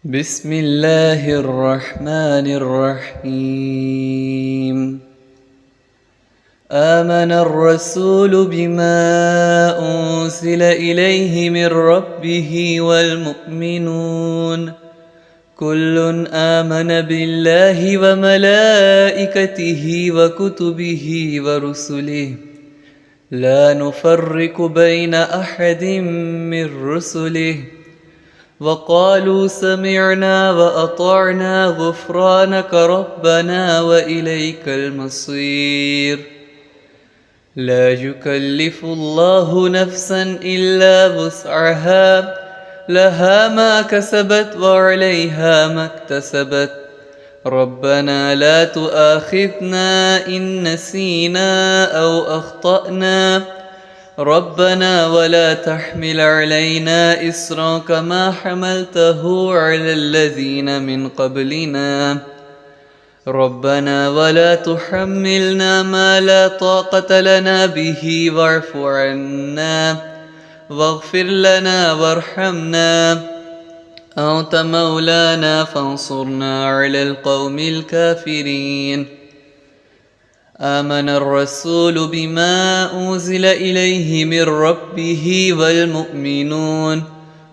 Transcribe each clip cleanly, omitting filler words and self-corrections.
بسم الله الرحمن الرحيم. آمن الرسول بما أنزل إليه من ربه والمؤمنون كل آمن بالله وملائكته وكتبه ورسله لا نفرق بين أحد من رسله وقالوا سمعنا وأطعنا غفرانك ربنا وإليك المصير. لا يكلف الله نفسا إلا وسعها لها ما كسبت وعليها ما اكتسبت ربنا لا تؤاخذنا إن نسينا أو أخطأنا ربنا ولا تحمل علينا إصرا كما حملته على الذين من قبلنا ربنا ولا تحملنا ما لا طاقة لنا به واعف عنا واغفر لنا وارحمنا أنت مولانا فانصرنا على القوم الكافرين. آمن الرسول بما أنزل إليه من ربه والمؤمنون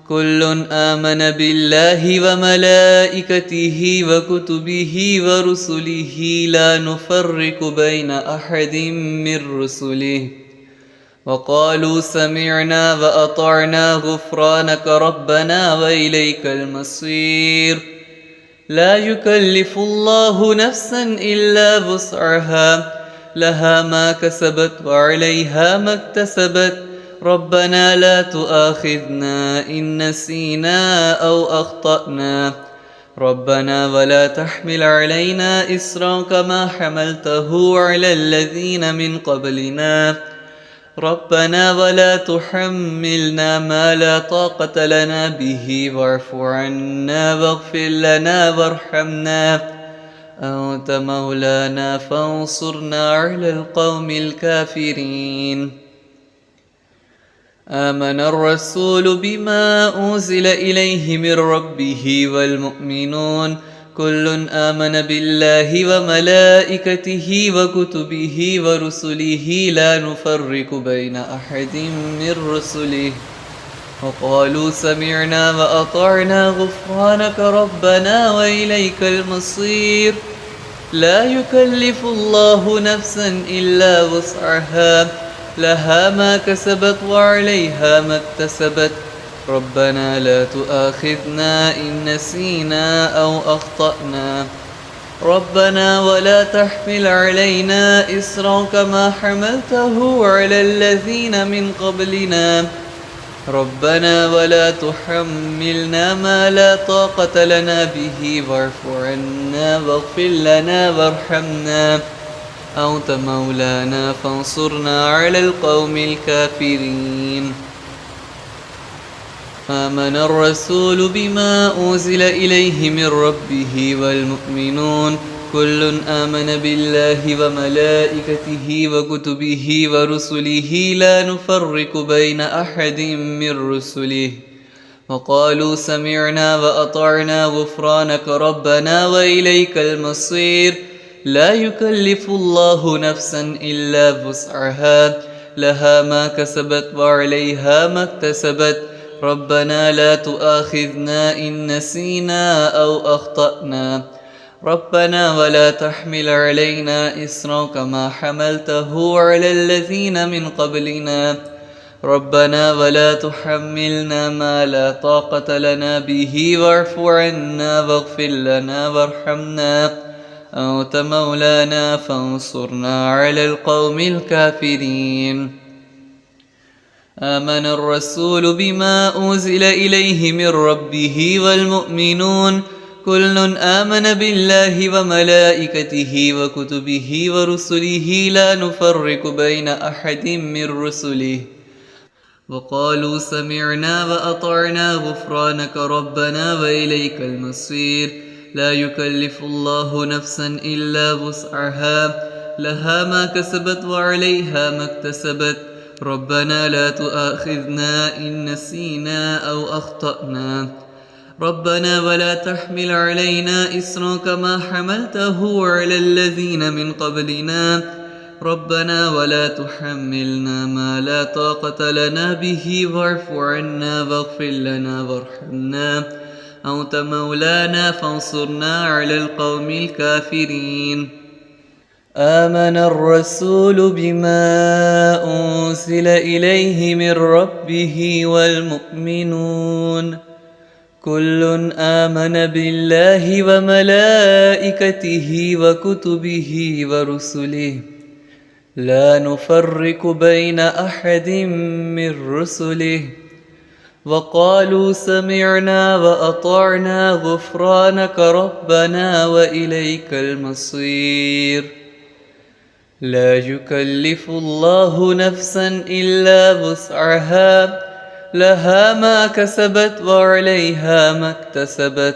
كل آمن بالله وملائكته وكتبه ورسله لا نفرق بين أحد من رسله وقالوا سمعنا وأطعنا غفرانك ربنا وإليك المصير. لا يكلف الله نفسا إلا وسعها لها ما كسبت وعليها ما اكتسبت ربنا لا تؤاخذنا إن نسينا أو أخطأنا ربنا ولا تحمل علينا إصرا كما حملته على الذين من قبلنا ربنا ولا تحملنا ما لا طاقة لنا به واعف عنا واغفر لنا وارحمنا أنت مولانا فانصرنا على القوم الكافرين. آمن الرسول بما أنزل إليه من ربه والمؤمنون كل آمن بالله وملائكته وكتبه ورسله لا نفرق بين أحد من رسله وقالوا سمعنا وأطعنا غفرانك ربنا وإليك المصير. لا يكلف الله نفسا إلا وسعها لها ما كسبت وعليها ما اكتسبت ربنا لا تؤاخذنا إن نسينا أو أخطأنا ربنا ولا تحمل علينا إصرا كما حملته على الذين من قبلنا ربنا ولا تحملنا ما لا طاقة لنا به واعف عنا واغفر لنا وارحمنا أنت مولانا فانصرنا على القوم الكافرين. آمن الرسول بما أنزل إليه من ربه والمؤمنون كل آمن بالله وملائكته وكتبه ورسله لا نفرق بين أحد من رسله وقالوا سمعنا وأطعنا غفرانك ربنا وإليك المصير. لا يكلف الله نفسا إلا وسعها لها ما كسبت وعليها ما اكتسبت ربنا لا تؤاخذنا إن نسينا أو أخطأنا ربنا ولا تحمل علينا إصرا كما حملته على الذين من قبلنا ربنا ولا تحملنا ما لا طاقة لنا به واعف عنا واغفر لنا وارحمنا أنت مولانا فانصرنا على القوم الكافرين. آمن الرسول بما أنزل إليه من ربه والمؤمنون كل آمن بالله وملائكته وكتبه ورسله لا نفرق بين أحد من رسله وقالوا سمعنا وأطعنا غفرانك ربنا وإليك المصير. لا يكلف الله نفسا إلا وسعها لها ما كسبت وعليها ما اكتسبت ربنا لا تؤاخذنا إن نسينا أو أخطأنا ربنا ولا تحمل علينا إصرا كما حملته على الذين من قبلنا ربنا ولا تحملنا ما لا طاقة لنا به واعف عنا واغفر لنا وارحمنا أنت مولانا فانصرنا على القوم الكافرين آمن الرسول بما أنزل إليه من ربه والمؤمنون كل آمن بالله وملائكته وكتبه ورسله لا نفرق بين أحد من رسله وقالوا سمعنا وأطعنا غفرانك ربنا وإليك المصير لا يكلف الله نفسا إلا وسعها لها ما كسبت وعليها ما اكتسبت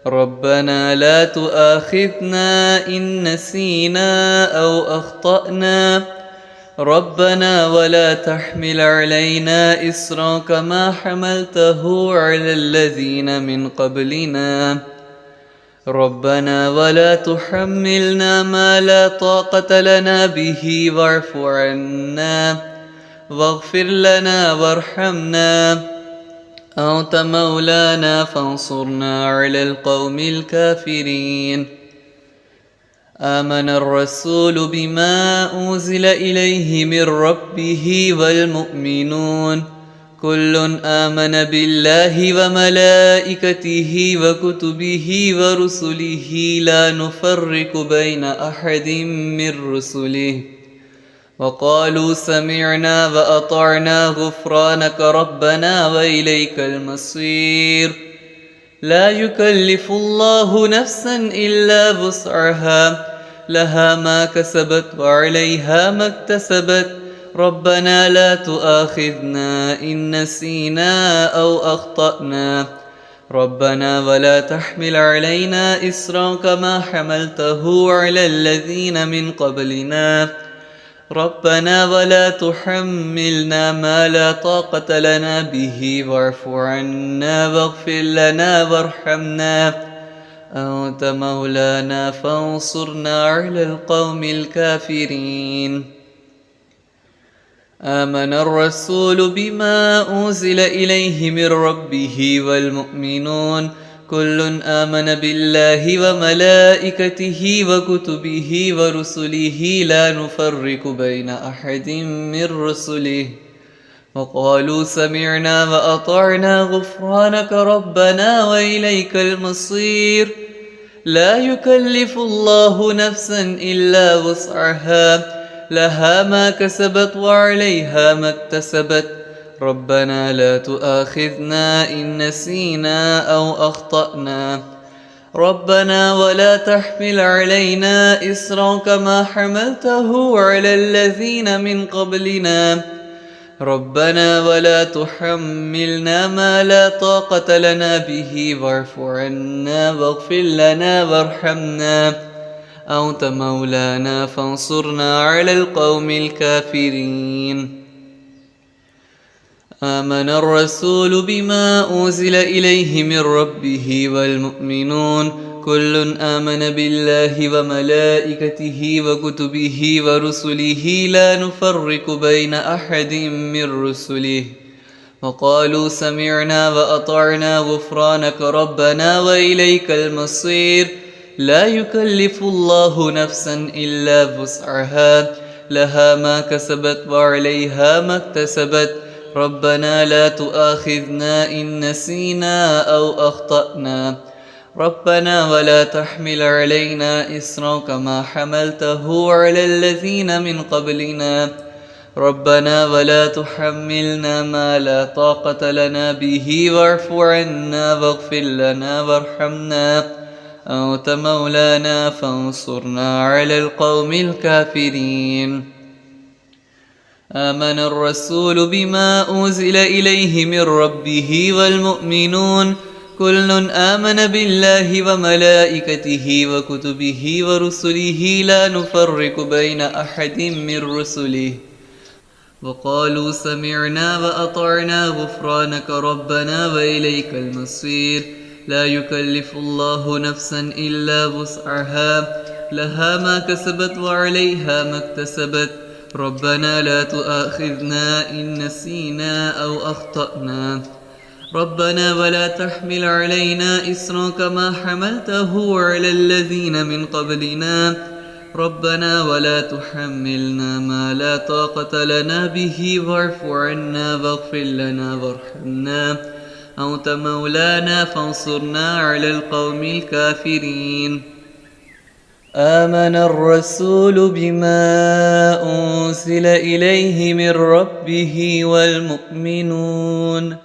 ربنا لا تؤاخذنا إن نسينا أو أخطأنا ربنا ولا تحمل علينا إصرا كما حملته على الذين من قبلنا ربنا ولا تحملنا ما لا طاقة لنا به واعف عنا واغفر لنا وارحمنا أنت مولانا فانصرنا على القوم الكافرين آمن الرسول بما أنزل إليه من ربه والمؤمنون كل آمن بالله وملائكته وكتبه ورسله لا نفرق بين أحد من رسله وقالوا سمعنا وأطعنا غفرانك ربنا وإليك المصير لا يكلف الله نفسا إلا وسعها لها ما كسبت وعليها ما اكتسبت ربنا لا تؤاخذنا إن نسينا أو أخطأنا ربنا ولا تحمل علينا إصرا كما حملته على الذين من قبلنا ربنا ولا تحملنا ما لا طاقة لنا به واعف عنا واغفر لنا وارحمنا أنت مولانا فانصرنا على القوم الكافرين آمن الرسول بما أنزل إليه من ربه والمؤمنون كل آمن بالله وملائكته وكتبه ورسله لا نفرق بين أحد من رسله وقالوا سمعنا وأطعنا غفرانك ربنا وإليك المصير لا يكلف الله نفسا إلا وسعها لها ما كسبت وعليها ما اكتسبت ربنا لا تؤاخذنا إن نسينا أو أخطأنا ربنا ولا تحمل علينا إصرا كما حملته على الذين من قبلنا ربنا ولا تحملنا ما لا طاقة لنا به واعف عنا واغفر لنا وارحمنا أنت مولانا فانصرنا على القوم الكافرين آمن الرسول بما أنزل إليه من ربه والمؤمنون كل آمن بالله وملائكته وكتبه ورسله لا نفرق بين أحد من رسله وقالوا سمعنا وأطعنا غفرانك ربنا وإليك المصير لا يكلف الله نفسا إلا وسعها لها ما كسبت وعليها ما اكتسبت ربنا لا تؤاخذنا إن نسينا أو أخطأنا ربنا ولا تحمل علينا إصرا كما حملته على الذين من قبلنا ربنا ولا تحملنا ما لا طاقة لنا به واعف عنا واغفر لنا وارحمنا أنت مولانا فانصرنا على القوم الكافرين آمن الرسول بما أنزل إليه من ربه والمؤمنون كل آمن بالله وملائكته وكتبه ورسله لا نفرق بين أحد من رسله وقالوا سمعنا وأطعنا غفرانك ربنا وإليك المصير لا يكلف الله نفسا إلا وسعها لها ما كسبت وعليها ما اكتسبت ربنا لا تؤاخذنا إن نسينا أو أخطأنا ربنا ولا تحمل علينا إصرا كما حملته على الذين من قبلنا ربنا ولا تحملنا ما لا طاقة لنا به واعف عنا واغفر لنا وارحمنا أنت مولانا فانصرنا على القوم الكافرين آمن الرسول بما أنزل إليه من ربه والمؤمنون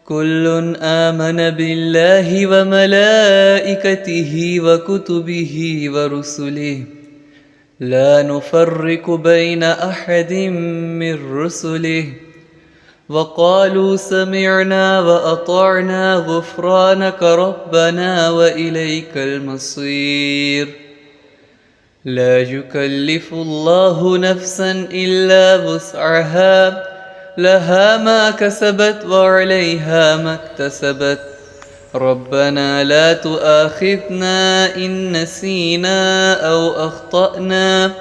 كل آمن بالله وملائكته وكتبه ورسله لا نفرق بين أحد من رسله وقالوا سمعنا وأطعنا غفرانك ربنا وإليك المصير لا يكلف الله نفسا إلا وسعها لها ما كسبت وعليها ما اكتسبت ربنا لا تؤاخذنا إن نسينا أو أخطأنا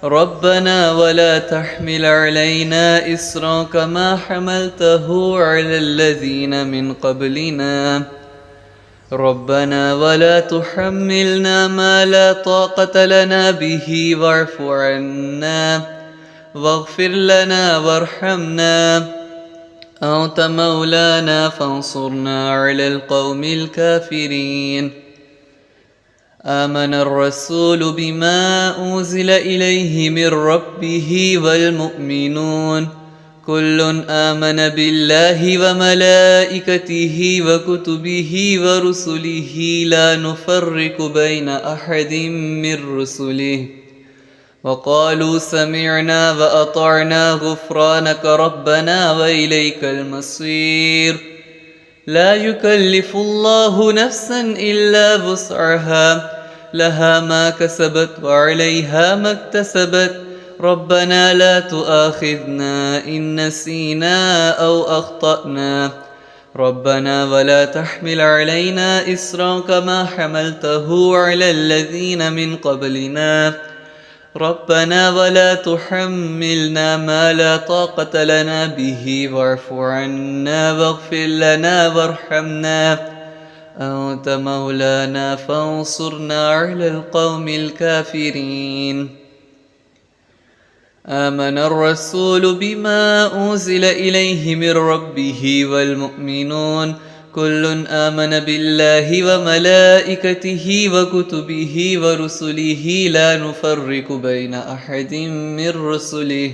ربنا ولا تحمل علينا إصرا كما حملته على الذين من قبلنا ربنا ولا تحملنا ما لا طاقة لنا به واعف عنا واغفر لنا وارحمنا أنت مولانا فانصرنا على القوم الكافرين آمن الرسول بما أنزل إليه من ربه والمؤمنون كل آمن بالله وملائكته وكتبه ورسله لا نفرق بين أحد من رسله وقالوا سمعنا وأطعنا غفرانك ربنا وإليك المصير لا يكلف الله نفسا إلا وسعها لها ما كسبت وعليها ما اكتسبت ربنا لا تؤاخذنا إن نسينا أو أخطأنا ربنا ولا تحمل علينا إصرا كما حملته على الذين من قبلنا ربنا ولا تحملنا ما لا طاقة لنا به واعف عنا واغفر لنا وارحمنا أنت مولانا فانصرنا على القوم الكافرين آمن الرسول بما أنزل إليه من ربه والمؤمنون كل آمن بالله وملائكته وكتبه ورسله لا نفرق بين أحد من رسله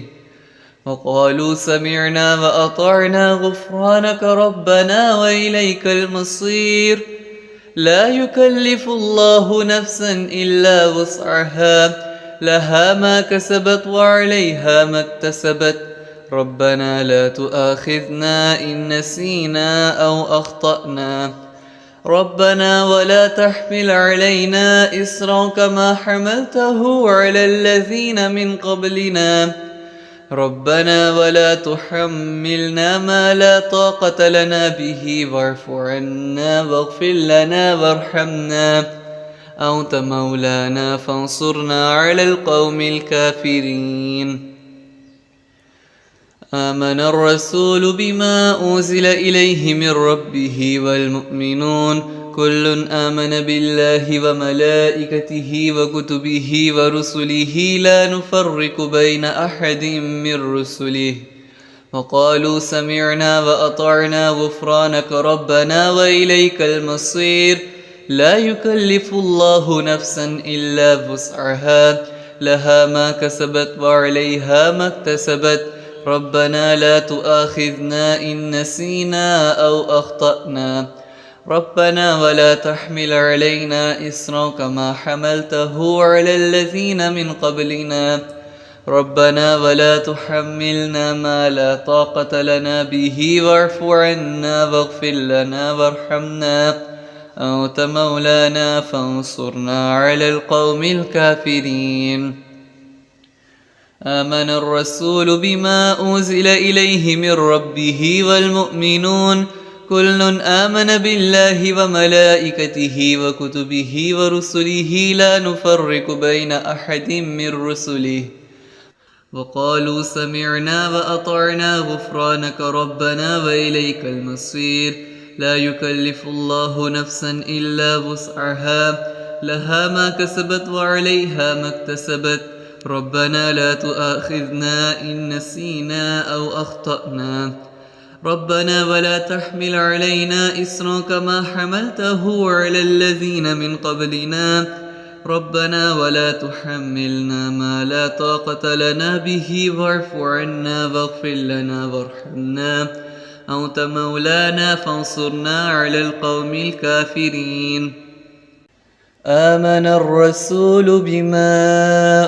وقالوا سمعنا وأطعنا غفرانك ربنا وإليك المصير لا يكلف الله نفسا إلا وسعها لها ما كسبت وعليها ما اكتسبت ربنا لا تؤاخذنا إن نسينا أو أخطأنا ربنا ولا تحمل علينا إصرا كما حملته على الذين من قبلنا ربنا ولا تحملنا ما لا طاقة لنا به واعف عنا واغفر لنا وارحمنا أنت مولانا فانصرنا على القوم الكافرين آمن الرسول بما أنزل إليه من ربه والمؤمنون كل آمن بالله وملائكته وكتبه ورسله لا نفرق بين أحد من رسله وقالوا سمعنا وأطعنا غفرانك ربنا وإليك المصير لا يكلف الله نفسا إلا وسعها لها ما كسبت وعليها ما اكتسبت ربنا لا تؤاخذنا إن نسينا أو أخطأنا ربنا ولا تحمل علينا إصرا كما حملته على الذين من قبلنا ربنا ولا تحملنا ما لا طاقة لنا به واعف عنا واغفر لنا وارحمنا أنت مولانا فانصرنا على القوم الكافرين آمن الرسول بما أنزل إليه من ربه والمؤمنون كل آمن بالله وملائكته وكتبه ورسله لا نفرق بين أحد من رسله وقالوا سمعنا وأطعنا غفرانك ربنا وإليك المصير لا يكلف الله نفسا إلا وسعها لها ما كسبت وعليها ما اكتسبت ربنا لا تؤاخذنا إن نسينا أو أخطأنا ربنا ولا تحمل علينا إصرا كما حملته على الذين من قبلنا ربنا ولا تحملنا ما لا طاقة لنا به واعف عنا واغفر لنا وارحمنا أنت مولانا فانصرنا على القوم الكافرين آمن الرسول بما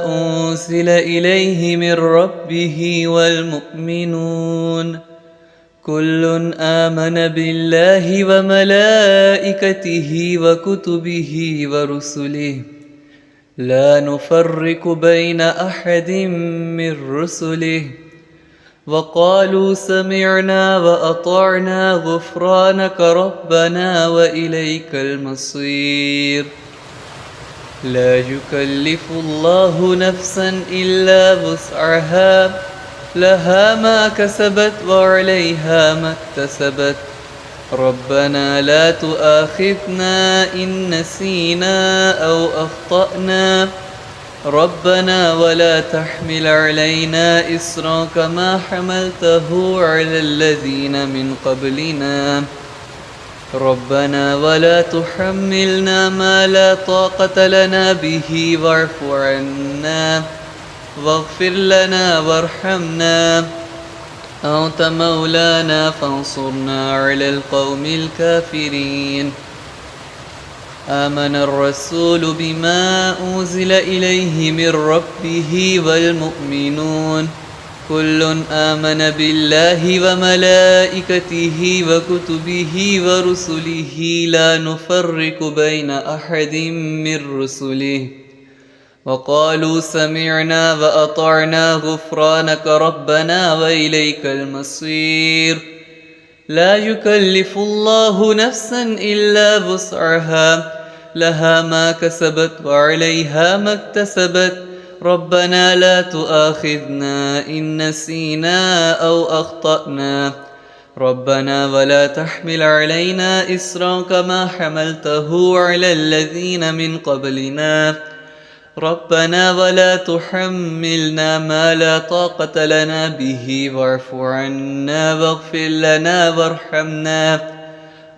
أنزل إليه من ربه والمؤمنون كل آمن بالله وملائكته وكتبه ورسله لا نفرق بين أحد من رسله وقالوا سمعنا وأطعنا غفرانك ربنا وإليك المصير لا يكلف الله نفسا إلا وسعها لها ما كسبت وعليها ما اكتسبت ربنا لا تؤاخذنا إن نسينا أو أخطأنا ربنا ولا تحمل علينا إصرا كما حملته على الذين من قبلنا ربنا ولا تحملنا ما لا طاقة لنا به واعف عنا واغفر لنا وارحمنا أنت مولانا فانصرنا على القوم الكافرين آمن الرسول بما أنزل إليه من ربه والمؤمنون كل آمن بالله وملائكته وكتبه ورسله لا نفرق بين أحد من رسله وقالوا سمعنا وأطعنا غفرانك ربنا وإليك المصير لا يكلف الله نفسا إلا وسعها لها ما كسبت وعليها ما اكتسبت ربنا لا تؤاخذنا إن نسينا أو أخطأنا ربنا ولا تحمل علينا إصرا كما حملته على الذين من قبلنا ربنا ولا تحملنا ما لا طاقة لنا به واعف عنا واغفر لنا وارحمنا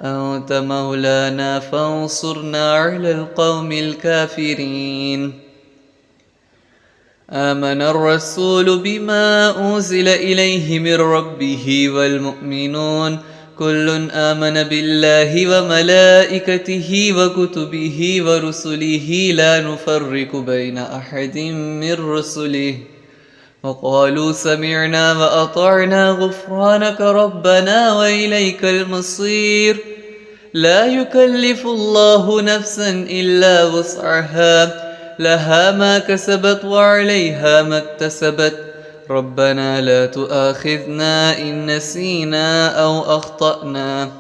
أنت مولانا فانصرنا على القوم الكافرين آمن الرسول بما أنزل إليه من ربه والمؤمنون كل آمن بالله وملائكته وكتبه ورسله لا نفرق بين أحد من رسله وقالوا سمعنا وأطعنا غفرانك ربنا وإليك المصير لا يكلف الله نفسا إلا وسعها لها ما كسبت وعليها ما اكتسبت ربنا لا تؤاخذنا إن نسينا أو أخطأنا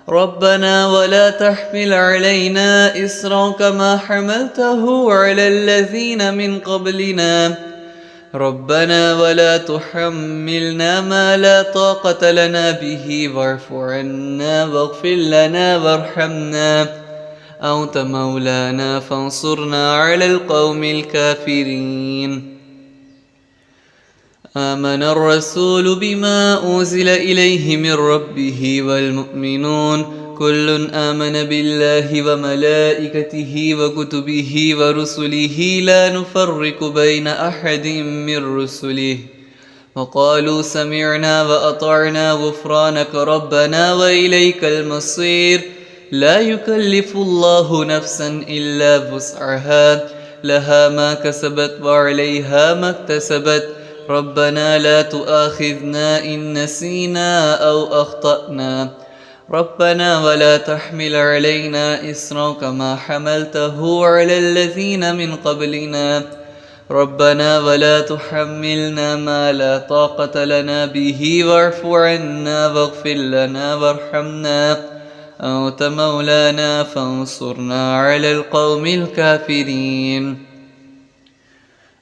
ربنا ولا تحمل علينا إصرا كما حملته على الذين من قبلنا ربنا ولا تحملنا ما لا طاقة لنا به واعف عنا واغفر لنا وارحمنا أنت مولانا فانصرنا على القوم الكافرين آمن الرسول بما أنزل إليه من ربه والمؤمنون كل آمن بالله وملائكته وكتبه ورسله لا نفرق بين أحد من رسله وقالوا سمعنا وأطعنا غفرانك ربنا وإليك المصير لا يكلف الله نفسا إلا وسعها لها ما كسبت وعليها ما اكتسبت ربنا لا تؤاخذنا إن نسينا أو أخطأنا ربنا ولا تحمل علينا إصرا كما حملته على الذين من قبلنا ربنا ولا تحملنا ما لا طاقة لنا به واعف عنا واغفر لنا وارحمنا أنت مولانا فانصرنا على القوم الكافرين.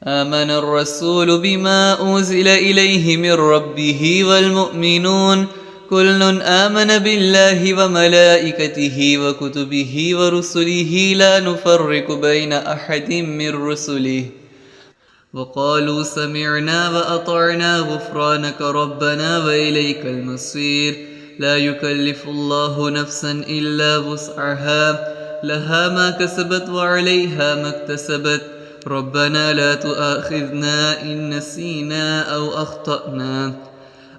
آمن الرسول بما أنزل إليه من ربه والمؤمنون كل آمن بالله وملائكته وكتبه ورسله لا نفرق بين أحد من رسله وقالوا سمعنا وأطعنا غفرانك ربنا وإليك المصير. لا يكلف الله نفسا إلا وسعها لها ما كسبت وعليها ما اكتسبت ربنا لا تؤاخذنا إن نسينا أو أخطأنا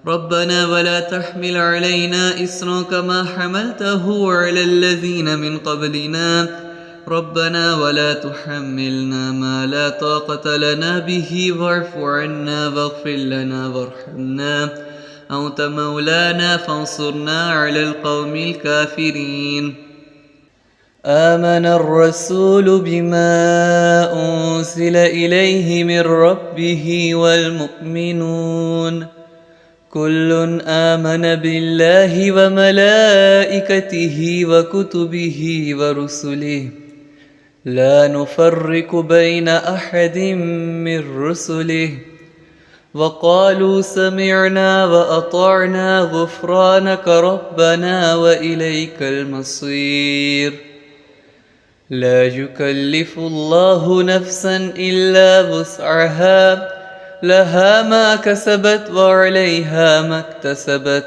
ربنا ولا تحمل علينا إصرا كما حملته على الذين من قبلنا ربنا ولا تحملنا ما لا طاقة لنا به واعف عنا واغفر لنا وارحمنا أنت مولانا فانصرنا على القوم الكافرين. آمن الرسول بما أنزل إليه من ربه والمؤمنون كل آمن بالله وملائكته وكتبه ورسله لا نفرق بين أحد من رسله وقالوا سمعنا وأطعنا غفرانك ربنا وإليك المصير. لا يكلف الله نفسا إلا وسعها لها ما كسبت وعليها ما اكتسبت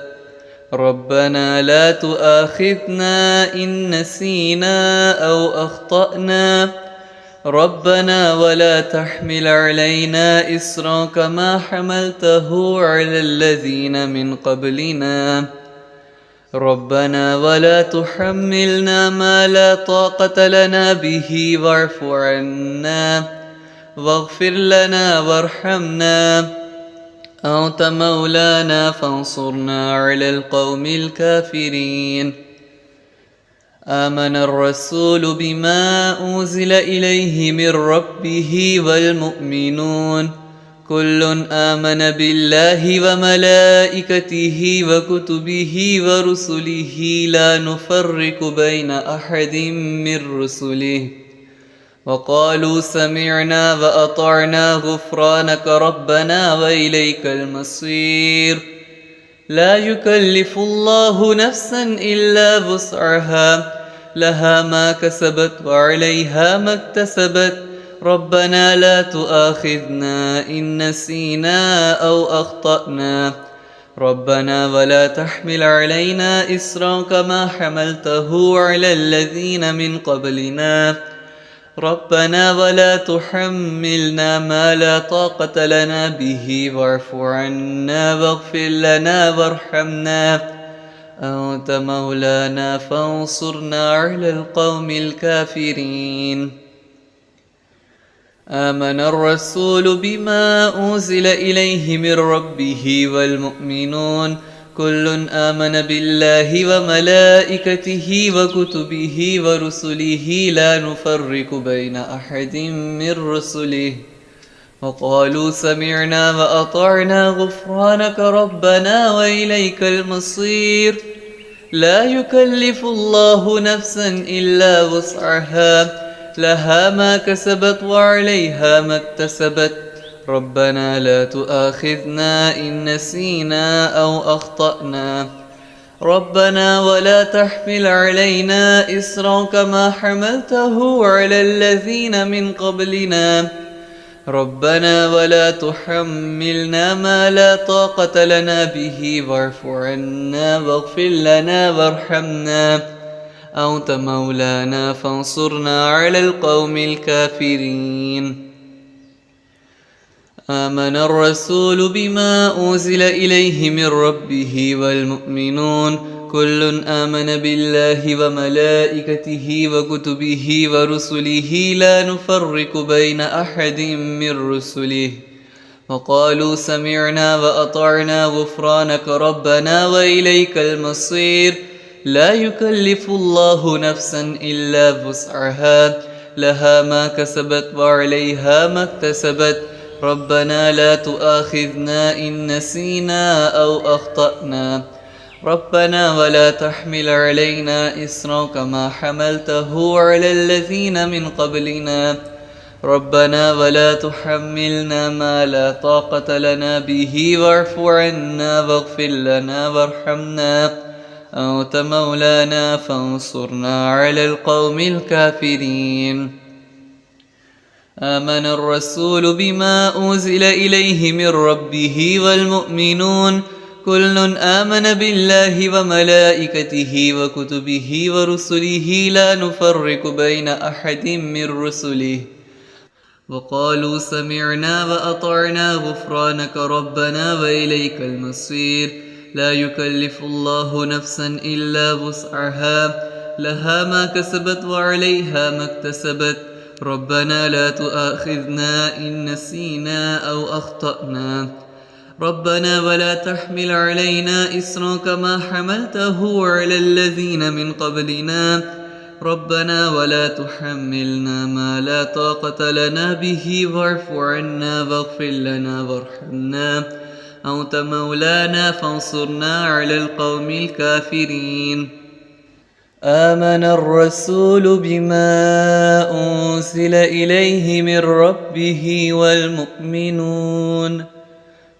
ربنا لا تؤاخذنا إن نسينا أو أخطأنا ربنا ولا تحمل علينا إصرا كما حملته على الذين من قبلنا ربنا ولا تحملنا ما لا طاقة لنا به واعف عنا واغفر لنا وارحمنا أنت مولانا فانصرنا على القوم الكافرين. آمن الرسول بما أنزل إليه من ربه والمؤمنون كل آمن بالله وملائكته وكتبه ورسله لا نفرق بين أحد من رسله وقالوا سمعنا وأطعنا غفرانك ربنا وإليك المصير. لا يكلف الله نفسا إلا وسعها لها ما كسبت وعليها ما اكتسبت ربنا لا تؤاخذنا إن نسينا أو أخطأنا ربنا ولا تحمل علينا إصرا كما حملته على الذين من قبلنا ربنا ولا تحملنا ما لا طاقة لنا به واعف عنا واغفر لنا وارحمنا أنت مولانا فانصرنا على القوم الكافرين. آمن الرسول بما أنزل إليه من ربه والمؤمنون كل آمن بالله وملائكته وكتبه ورسله لا نفرق بين أحد من رسله وقالوا سمعنا وأطعنا غفرانك ربنا وإليك المصير. لا يكلف الله نفسا إلا وسعها لها ما كسبت وعليها ما اكتسبت ربنا لا تؤاخذنا إن نسينا أو أخطأنا ربنا ولا تحمل علينا إصرا كما حملته على الذين من قبلنا ربنا ولا تحملنا ما لا طاقة لنا به واعف عنا واغفر لنا وارحمنا أنت مولانا فانصرنا على القوم الكافرين. آمن الرسول بما أنزل إليه من ربه والمؤمنون كل آمن بالله وملائكته وكتبه ورسله لا نفرق بين أحد من رسله وقالوا سمعنا وأطعنا غفرانك ربنا وإليك المصير. لا يكلف الله نفسا إلا وسعها لها ما كسبت وعليها ما اكتسبت ربنا لا تؤاخذنا إن نسينا أو أخطأنا ربنا ولا تحمل علينا إصرا كما حملته على الذين من قبلنا ربنا ولا تحملنا ما لا طاقة لنا به واعف عنا واغفر لنا وارحمنا أنت مولانا فانصرنا على القوم الكافرين آمن الرسول بما أنزل إليه من ربه والمؤمنون كل آمن بالله وملائكته وكتبه ورسله لا نفرق بين أحد من رسله وقالوا سمعنا وأطعنا غفرانك ربنا وإليك المصير لا يكلف الله نفسا إلا وسعها لها ما كسبت وعليها ما اكتسبت ربنا لا تؤاخذنا إن نسينا أو أخطأنا ربنا ولا تحمل علينا إصرا كما حملته على الذين من قبلنا ربنا ولا تحملنا ما لا طاقة لنا به واعف عنا واغفر لنا وارحمنا أنت مولانا فانصرنا على القوم الكافرين آمن الرسول بما أنزل إليه من ربه والمؤمنون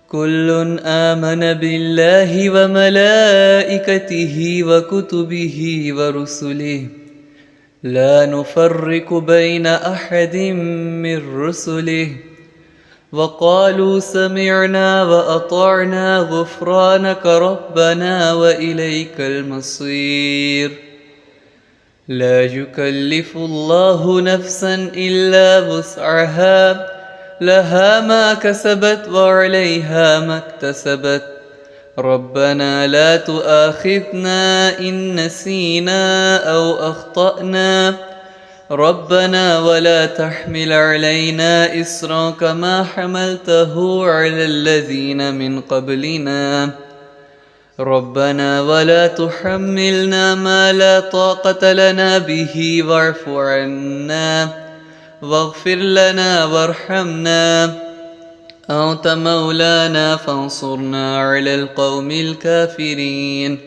كل آمن بالله وملائكته وكتبه ورسله لا نفرق بين أحد من رسله وقالوا سمعنا وأطعنا غفرانك ربنا وإليك المصير لا يكلف الله نفسا إلا وسعها لها ما كسبت وعليها ما اكتسبت ربنا لا تؤاخذنا إن نسينا أو أخطأنا ربنا ولا تحمل علينا إصرا كما حملته على الذين من قبلنا ربنا ولا تحملنا ما لا طاقة لنا به واعف عنا واغفر لنا وارحمنا أنت مولانا فانصرنا على القوم الكافرين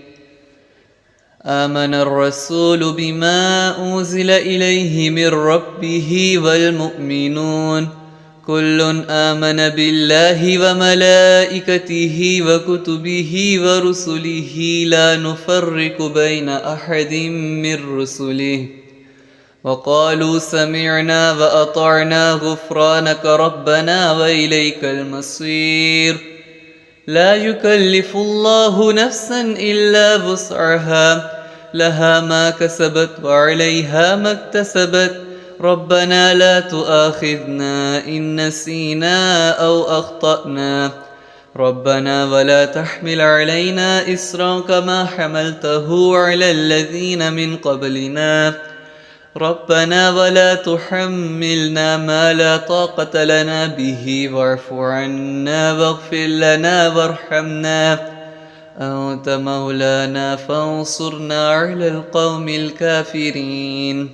آمن الرسول بما أنزل إليه من ربه والمؤمنون كل آمن بالله وملائكته وكتبه ورسله لا نفرق بين أحد من رسله وقالوا سمعنا وأطعنا غفرانك ربنا وإليك المصير لا يكلف الله نفسا إلا وسعها لها ما كسبت وعليها ما اكتسبت ربنا لا تؤاخذنا إن نسينا أو أخطأنا ربنا ولا تحمل علينا إصرا كما حملته على الذين من قبلنا ربنا ولا تحملنا ما لا طاقة لنا به واعف عنا واغفر لنا وارحمنا أنت مولانا فانصرنا على القوم الكافرين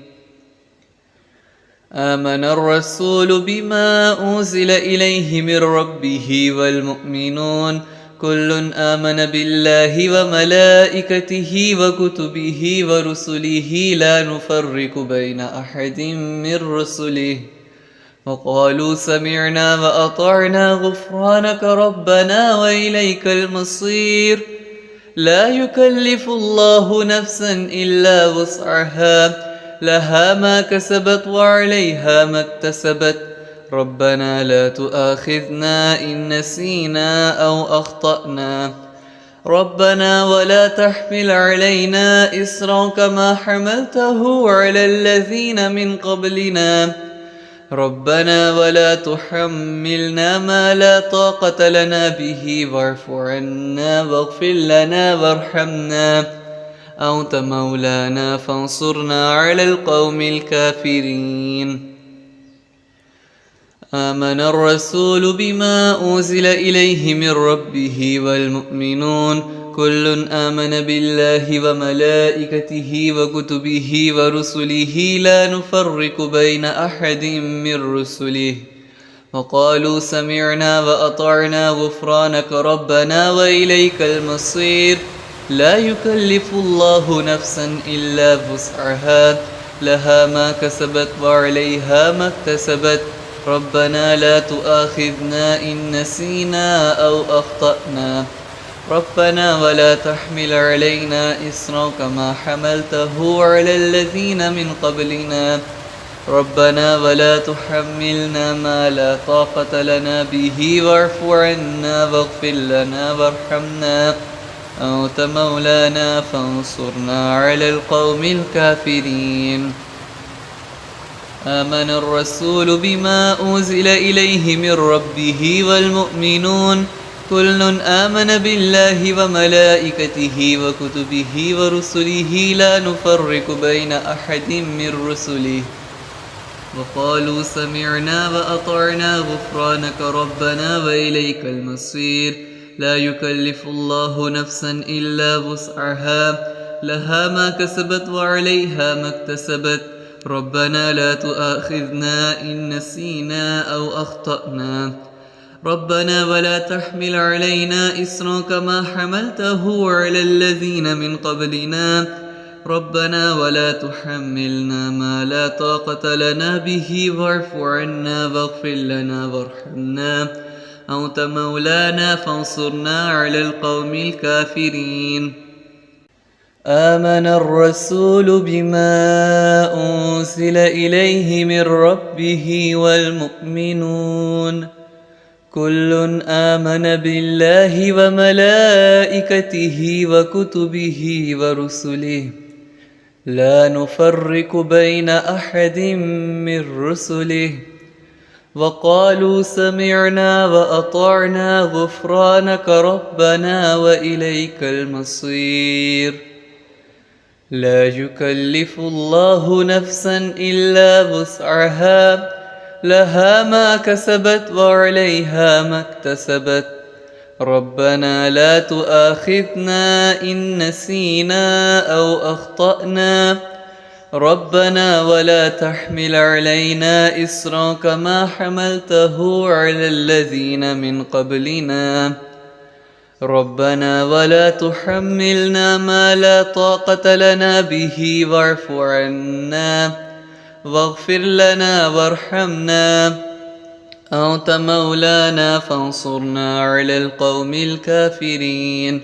آمن الرسول بما أنزل إليه من ربه والمؤمنون كل آمن بالله وملائكته وكتبه ورسله لا نفرق بين أحد من رسله وقالوا سمعنا وأطعنا غفرانك ربنا وإليك المصير لا يكلف الله نفسا إلا وسعها لها ما كسبت وعليها ما اكتسبت ربنا لا تؤاخذنا إن نسينا أو أخطأنا ربنا ولا تحمل علينا إصرا كما حملته على الذين من قبلنا ربنا ولا تحملنا ما لا طاقة لنا به واعف عنا واغفر لنا وارحمنا أنت مولانا فانصرنا على القوم الكافرين آمن الرسول بما أنزل إليه من ربه والمؤمنون كل آمن بالله وملائكته وكتبه ورسله لا نفرق بين أحد من رسله وقالوا سمعنا وأطعنا غفرانك ربنا وإليك المصير لا يكلف الله نفسا إلا وسعها لها ما كسبت وعليها ما اكتسبت ربنا لا تؤاخذنا إن نسينا أو أخطأنا ربنا ولا تحمل علينا إصرا كما حملته على الذين من قبلنا ربنا ولا تحملنا ما لا طاقة لنا به واعف عنا واغفر لنا وارحمنا أنت مولانا فانصرنا على القوم الكافرين آمن الرسول بما أنزل إليه من ربه والمؤمنون كل آمن بالله وملائكته وكتبه ورسله لا نفرق بين أحد من رسله وقالوا سمعنا وأطعنا غفرانك ربنا وإليك المصير لا يكلف الله نفسا إلا وسعها لها ما كسبت وعليها ما اكتسبت ربنا لا تؤاخذنا إن نسينا أو أخطأنا ربنا ولا تحمل علينا إصرا كما حملته على الذين من قبلنا ربنا ولا تحملنا ما لا طاقة لنا به واعف عنا واغفر لنا وارحمنا أنت مولانا فانصرنا على القوم الكافرين آمن الرسول بما أنزل إليه من ربه والمؤمنون كل آمن بالله وملائكته وكتبه ورسله لا نفرق بين أحد من رسله وقالوا سمعنا وأطعنا غفرانك ربنا وإليك المصير لا يكلف الله نفسا إلا وسعها لها ما كسبت وعليها ما اكتسبت ربنا لا تؤاخذنا إن نسينا أو أخطأنا ربنا ولا تحمل علينا إصرا كما حملته على الذين من قبلنا ربنا ولا تحملنا ما لا طاقة لنا به واعف عنا واغفر لنا وارحمنا أنت مولانا فانصرنا على القوم الكافرين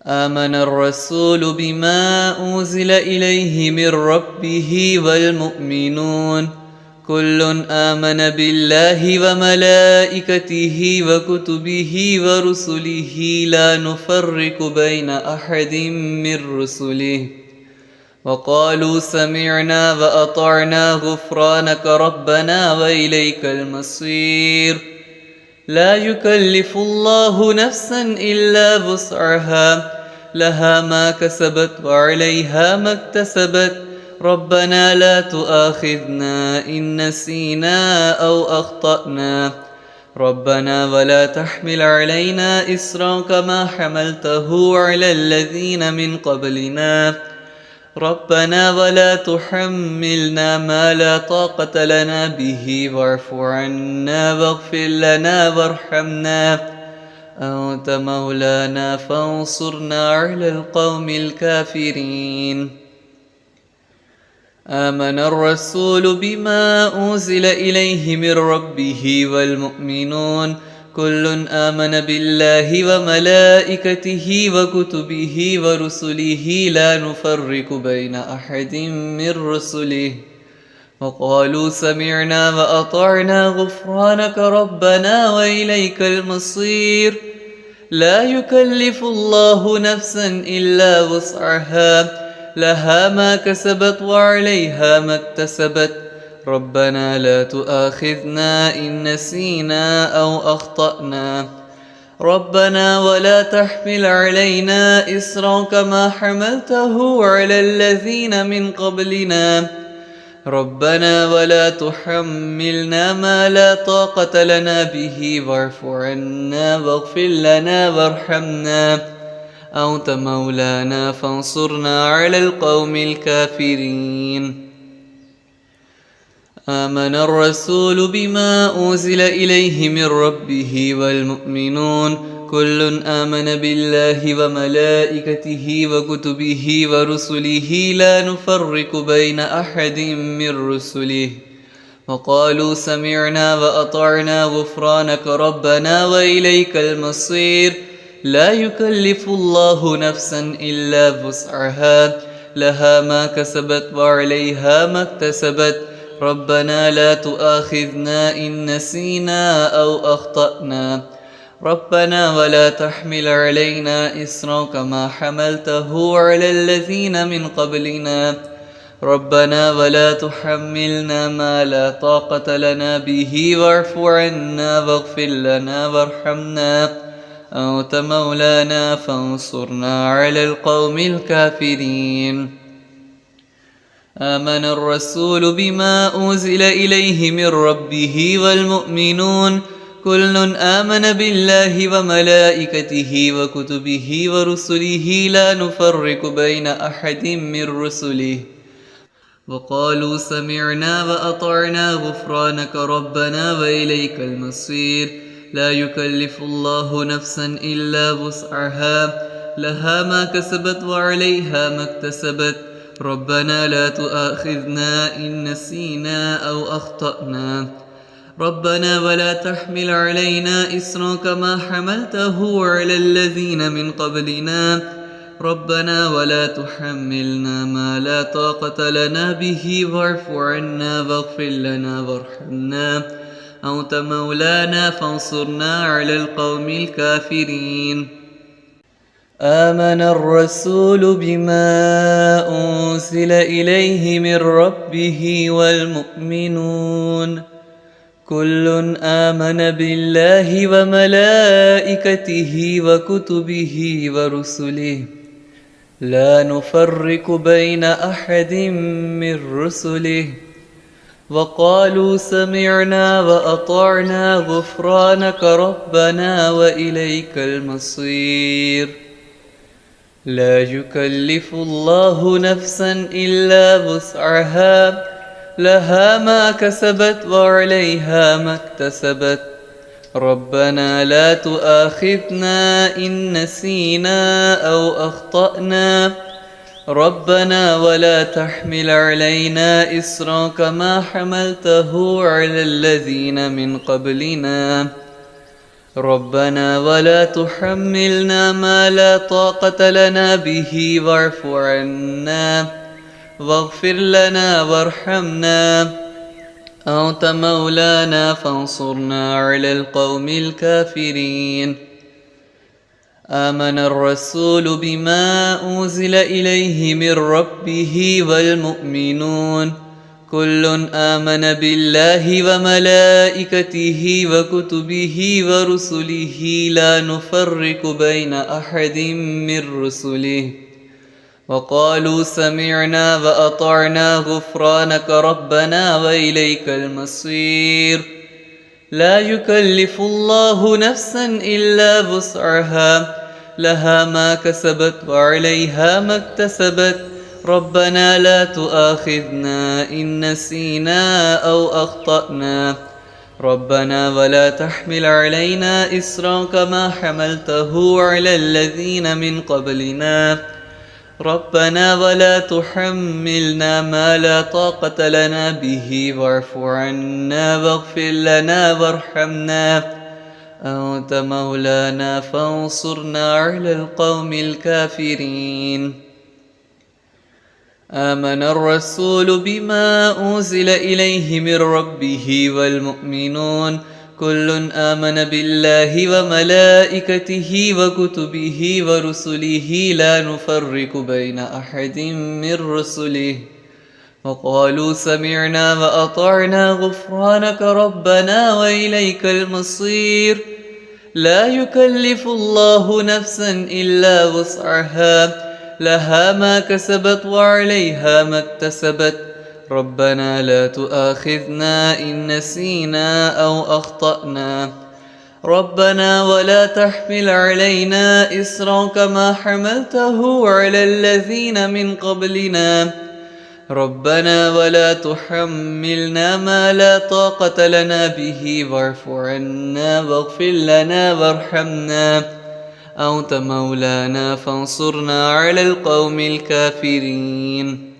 آمن الرسول بما أنزل إليه من ربه والمؤمنون كل آمن بالله وملائكته وكتبه ورسله لا نفرق بين أحد من رسله وقالوا سمعنا وأطعنا غفرانك ربنا وإليك المصير لا يكلف الله نفسا إلا وسعها لها ما كسبت وعليها ما اكتسبت ربنا لا تؤاخذنا إن نسينا أو أخطأنا ربنا ولا تحمل علينا إصرا كما حملته على الذين من قبلنا ربنا ولا تحملنا ما لا طاقة لنا به واعف عنا واغفر لنا وارحمنا أنت مولانا فانصرنا على القوم الكافرين آمن الرسول بما أنزل إليه من ربه والمؤمنون كل آمن بالله وملائكته وكتبه ورسله لا نفرق بين أحد من رسله وقالوا سمعنا وأطعنا غفرانك ربنا وإليك المصير لا يكلف الله نفسا إلا وسعها لها ما كسبت وعليها ما اكتسبت ربنا لا تؤاخذنا إن نسينا أو أخطأنا ربنا ولا تحمل علينا إصرا كما حملته على الذين من قبلنا ربنا ولا تحملنا ما لا طاقة لنا به واعف عنا واغفر لنا وارحمنا أنت مولانا فانصرنا على القوم الكافرين. آمن الرسول بما أنزل إليه من ربه والمؤمنون كل آمن بالله وملائكته وكتبه ورسله لا نفرق بين أحد من رسله وقالوا سمعنا وأطعنا غفرانك ربنا وإليك المصير. لا يكلف الله نفسا إلا وسعها لها ما كسبت وعليها ما اكتسبت ربنا لا تؤاخذنا إن نسينا أو أخطأنا ربنا ولا تحمل علينا إصرا كما حملته على الذين من قبلنا ربنا ولا تحملنا ما لا طاقة لنا به واعف عنا واغفر لنا وارحمنا أنت مولانا فانصرنا على القوم الكافرين. آمن الرسول بما أنزل إليه من ربه والمؤمنون كل آمن بالله وملائكته وكتبه ورسله لا نفرق بين أحد من رسله وقالوا سمعنا وأطعنا غفرانك ربنا وإليك المصير. لا يكلف الله نفسا إلا وسعها لها ما كسبت وعليها ما اكتسبت ربنا لا تؤاخذنا إن نسينا أو أخطأنا ربنا ولا تحمل علينا إصرا كما حملته على الذين من قبلنا ربنا ولا تحملنا ما لا طاقة لنا به واعف عنا واغفر لنا وارحمنا أنت مولانا فانصرنا على القوم الكافرين. آمن الرسول بما أنزل إليه من ربه والمؤمنون كل آمن بالله وملائكته وكتبه ورسله لا نفرق بين أحد من رسله وقالوا سمعنا وأطعنا غفرانك ربنا وإليك المصير. لا يكلف الله نفسا إلا وسعها لها ما كسبت وعليها ما اكتسبت ربنا لا تؤاخذنا إن نسينا أو أخطأنا ربنا ولا تحمل علينا إصرا كما حملته على الذين من قبلنا ربنا ولا تحملنا ما لا طاقة لنا به واعف عنا واغفر لنا وارحمنا أنت مولانا فانصرنا على القوم الكافرين. آمن الرسول بما أنزل إليه من ربه والمؤمنون كل آمن بالله وملائكته وكتبه ورسله لا نفرق بين أحد من رسله وقالوا سمعنا وأطعنا غفرانك ربنا وإليك المصير. لا يكلف الله نفسا إلا وسعها لها ما كسبت وعليها ما اكتسبت ربنا لا تؤاخذنا إن نسينا أو أخطأنا ربنا ولا تحمل علينا إصرا كما حملته على الذين من قبلنا ربنا ولا تحملنا ما لا طاقة لنا به واعف عنا واغفر لنا وارحمنا أنت مولانا فانصرنا على القوم الكافرين. آمن الرسول بما أنزل إليه من ربه والمؤمنون كل آمن بالله وملائكته وكتبه ورسله لا نفرق بين أحد من رسله وقالوا سمعنا وأطعنا غفرانك ربنا وإليك المصير. لا يكلف الله نفسا إلا وسعها لها ما كسبت وعليها ما اكتسبت ربنا لا تؤاخذنا إن نسينا أو أخطأنا ربنا ولا تحمل علينا إصرا كما حملته على الذين من قبلنا ربنا ولا تحملنا ما لا طاقة لنا به واعف عنا واغفر لنا وارحمنا أنت مولانا فانصرنا على القوم الكافرين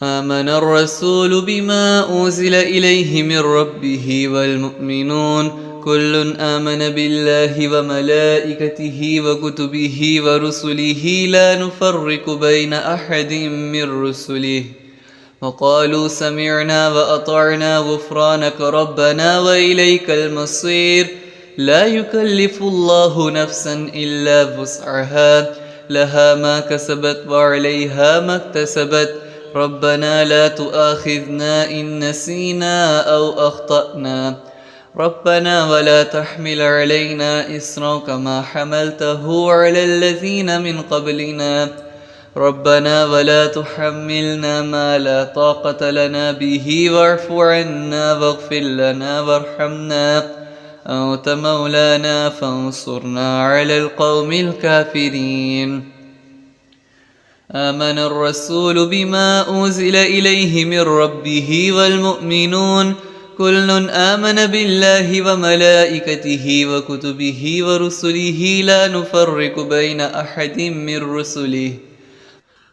آمن الرسول بما أنزل إليه من ربه والمؤمنون كل آمن بالله وملائكته وكتبه ورسله لا نفرق بين أحد من رسله وقالوا سمعنا وأطعنا غفرانك ربنا وإليك المصير لا يكلف الله نفسا إلا وسعها لها ما كسبت وعليها ما اكتسبت ربنا لا تؤاخذنا إن نسينا أو أخطأنا ربنا ولا تحمل علينا إصرا كما حملته على الذين من قبلنا ربنا ولا تحملنا ما لا طاقة لنا به واعف عنا واغفر لنا وارحمنا أنت مولانا فانصرنا على القوم الكافرين آمن الرسول بما أنزل إليه من ربه والمؤمنون كل آمن بالله وملائكته وكتبه ورسله لا نفرق بين أحد من رسله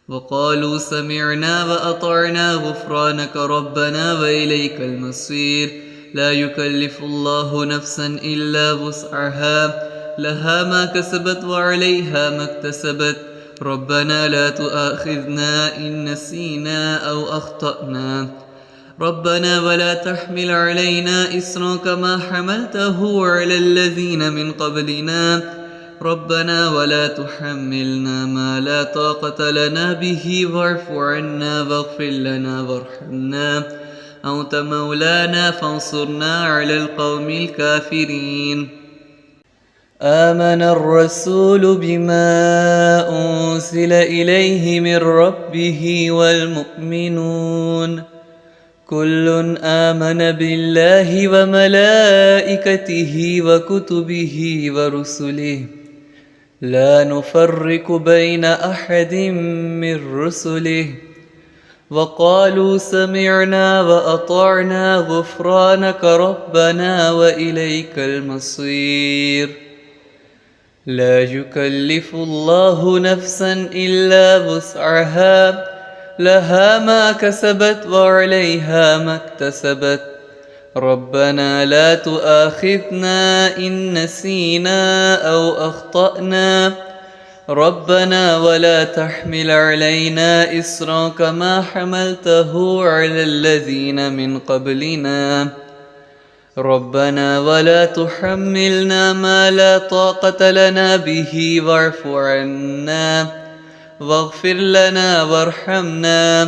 وقالوا سمعنا وأطعنا غفرانك ربنا وإليك المصير لا يكلف الله نفسا إلا وسعها لها ما كسبت وعليها ما اكتسبت ربنا لا تؤاخذنا إن نسينا أو أخطأنا ربنا ولا تحمل علينا إصرا كما حملته على الذين من قبلنا ربنا ولا تحملنا ما لا طاقة لنا به واعف عنا واغفر لنا وارحمنا أنت مولانا فانصرنا على القوم الكافرين آمن الرسول بما أنزل إليه من ربه والمؤمنون كل آمن بالله وملائكته وكتبه ورسله لا نفرق بين أحد من رسله وقالوا سمعنا وأطعنا غفرانك ربنا وإليك المصير لا يكلف الله نفسا إلا وسعها لها ما كسبت وعليها ما اكتسبت ربنا لا تؤاخذنا إن نسينا أو أخطأنا ربنا ولا تحمل علينا إصرا كما حملته على الذين من قبلنا ربنا ولا تحملنا ما لا طاقة لنا به واعف عنا واغفر لنا وارحمنا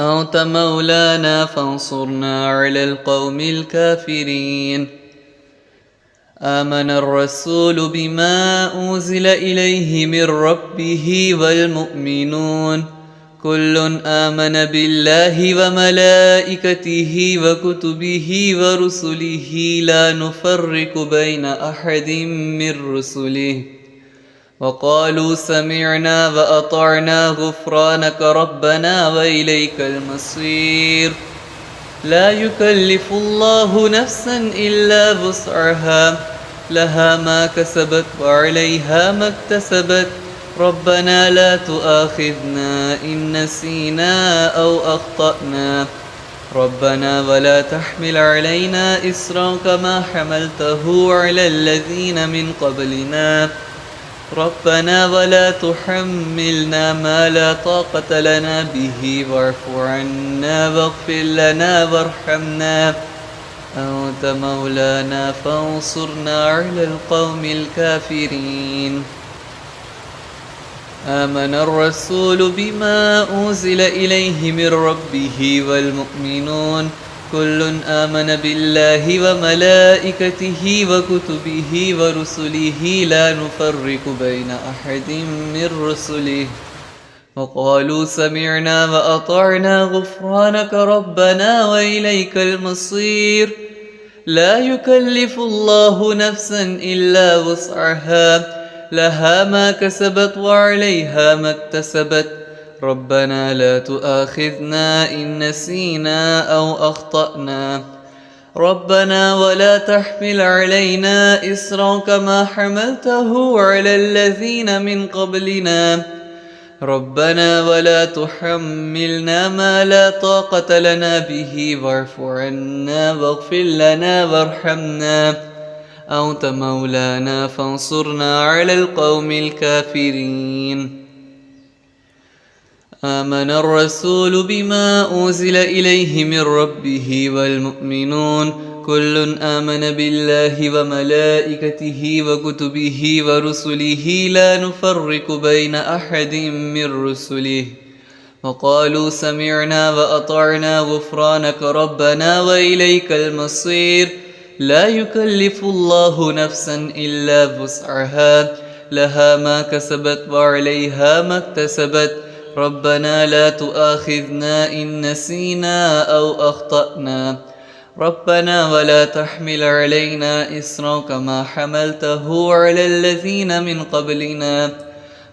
أنت مولانا فانصرنا على القوم الكافرين آمن الرسول بما أنزل إليه من ربه والمؤمنون كل آمن بالله وملائكته وكتبه ورسله لا نفرق بين أحد من رسله وقالوا سمعنا وأطعنا غفرانك ربنا وإليك المصير لا يكلف الله نفسا إلا وسعها لها ما كسبت وعليها ما اكتسبت ربنا لا تؤاخذنا إن نسينا أو أخطأنا ربنا ولا تحمل علينا إصرا كما حملته على الذين من قبلنا ربنا ولا تحملنا ما لا طاقة لنا به واعف عنا واغفر لنا وارحمنا أنت مولانا فانصرنا على القوم الكافرين آمن الرسول بما أنزل إليه من ربه والمؤمنون كل آمن بالله وملائكته وكتبه ورسله لا نفرق بين أحد من رسله وقالوا سمعنا وأطعنا غفرانك ربنا وإليك المصير لا يكلف الله نفسا إلا وسعها لها ما كسبت وعليها ما اكتسبت ربنا لا تؤاخذنا إن نسينا أو أخطأنا ربنا ولا تحمل علينا إصرا كما حملته على الذين من قبلنا ربنا ولا تحملنا ما لا طاقة لنا به واعف عنا واغفر لنا وارحمنا أنت مولانا فانصرنا على القوم الكافرين آمن الرسول بما أنزل إليه من ربه والمؤمنون كل آمن بالله وملائكته وكتبه ورسله لا نفرق بين أحد من رسله وقالوا سمعنا وأطعنا غفرانك ربنا وإليك المصير لا يكلف الله نفسا إلا وسعها لها ما كسبت وعليها ما اكتسبت ربنا لا تؤاخذنا إن نسينا أو أخطأنا ربنا ولا تحمل علينا إصرا كما حملته على الذين من قبلنا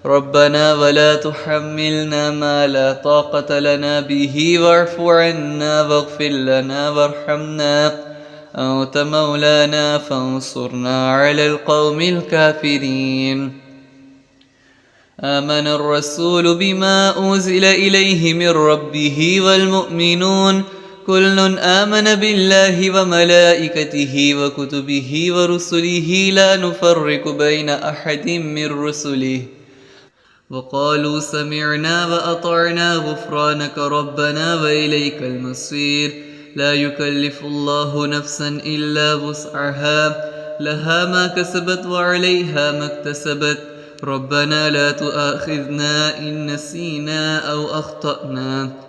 ربنا ولا تحملنا ما لا طاقة لنا به واعف عنا واغفر لنا وارحمنا أنت مولانا فانصرنا على القوم الكافرين آمن الرسول بما أنزل إليه من ربه والمؤمنون كل آمن بالله وملائكته وكتبه ورسله لا نفرق بين أحد من رسله وقالوا سمعنا وأطعنا غفرانك ربنا وإليك المصير لا يكلف الله نفسا إلا وسعها لها ما كسبت وعليها ما اكتسبت ربنا لا تؤاخذنا إن نسينا أو أخطأنا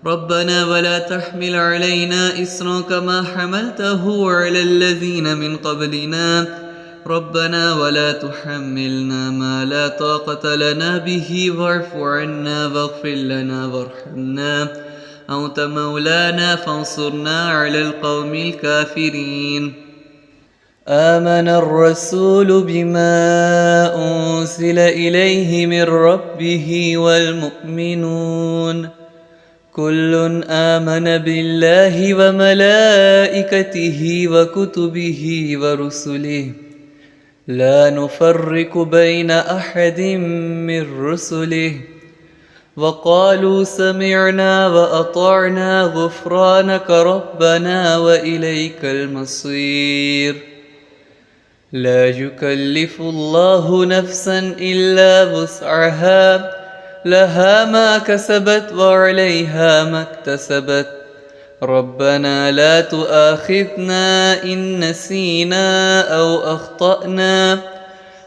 ربنا ولا تحمل علينا إصرا كما حملته على الذين من قبلنا ربنا ولا تحملنا ما لا طاقة لنا به واعف عنا واغفر لنا وارحمنا أنت مولانا فانصرنا على القوم الكافرين آمن الرسول بما أنزل إليه من ربه والمؤمنون كل آمن بالله وملائكته وكتبه ورسله لا نفرق بين أحد من رسله وقالوا سمعنا وأطعنا غفرانك ربنا وإليك المصير لا يكلف الله نفسا إلا وسعها لها ما كسبت وعليها ما اكتسبت ربنا لا تؤاخذنا إن نسينا أو أخطأنا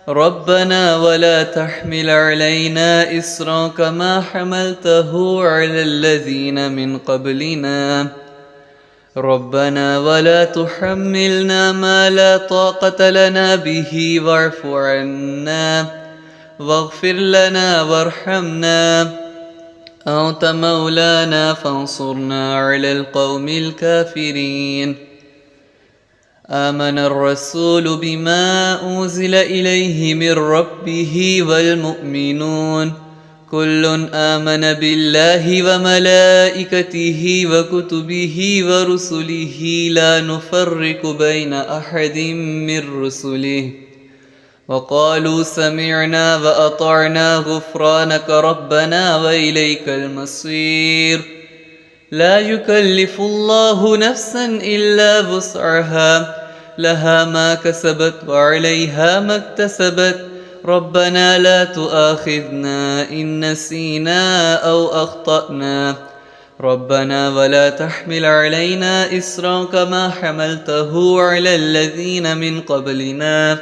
ربنا ولا تحمل علينا إصرا كما حملته على الذين من قبلنا ربنا ولا تحملنا ما لا طاقة لنا به واعف عنا واغفر لنا وارحمنا أنت مولانا فانصرنا على القوم الكافرين آمن الرسول بما أنزل إليه من ربه والمؤمنون كل آمن بالله وملائكته وكتبه ورسله لا نفرق بين أحد من رسله وقالوا سمعنا وأطعنا غفرانك ربنا وإليك المصير لا يكلف الله نفسا إلا وسعها لها ما كسبت وعليها ما اكتسبت ربنا لا تؤاخذنا إن نسينا أو أخطأنا ربنا ولا تحمل علينا إصرا كما حملته على الذين من قبلنا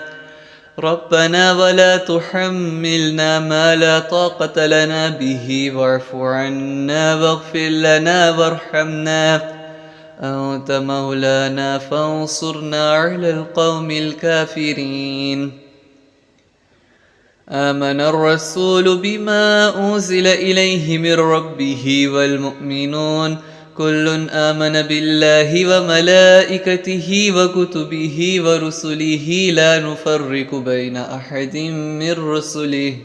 ربنا ولا تحملنا ما لا طاقة لنا به واعف عنا واغفر لنا وارحمنا أنت مولانا فانصرنا على القوم الكافرين آمن الرسول بما أنزل إليه من ربه والمؤمنون كل آمن بالله وملائكته وكتبه ورسله لا نفرق بين أحد من رسله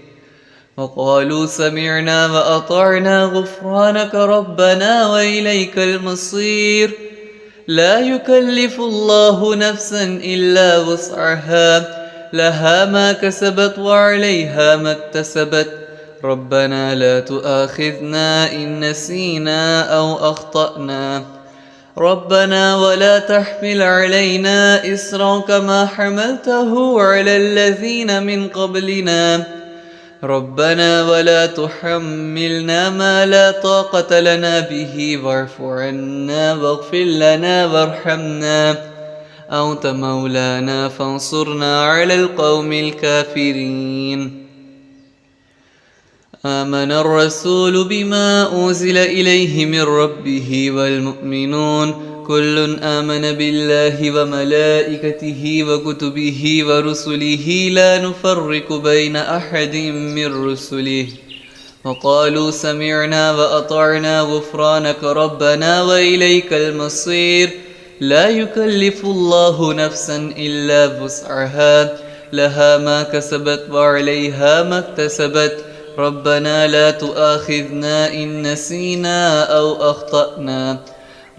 وقالوا سمعنا وأطعنا غفرانك ربنا وإليك المصير لا يكلف الله نفسا إلا وسعها لها ما كسبت وعليها ما اكتسبت ربنا لا تؤاخذنا إن نسينا أو أخطأنا ربنا ولا تحمل علينا إصرا كما حملته على الذين من قبلنا ربنا ولا تحملنا ما لا طاقة لنا به واعف عنا واغفر لنا وارحمنا أنت مولانا فانصرنا على القوم الكافرين آمن الرسول بما أنزل إليه من ربه والمؤمنون كل آمن بالله وملائكته وكتبه ورسله لا نفرق بين أحد من رسله وقالوا سمعنا وأطعنا غفرانك ربنا وإليك المصير لا يكلف الله نفسا إلا وسعها لها ما كسبت وعليها ما اكتسبت ربنا لا تؤاخذنا إن نسينا أو أخطأنا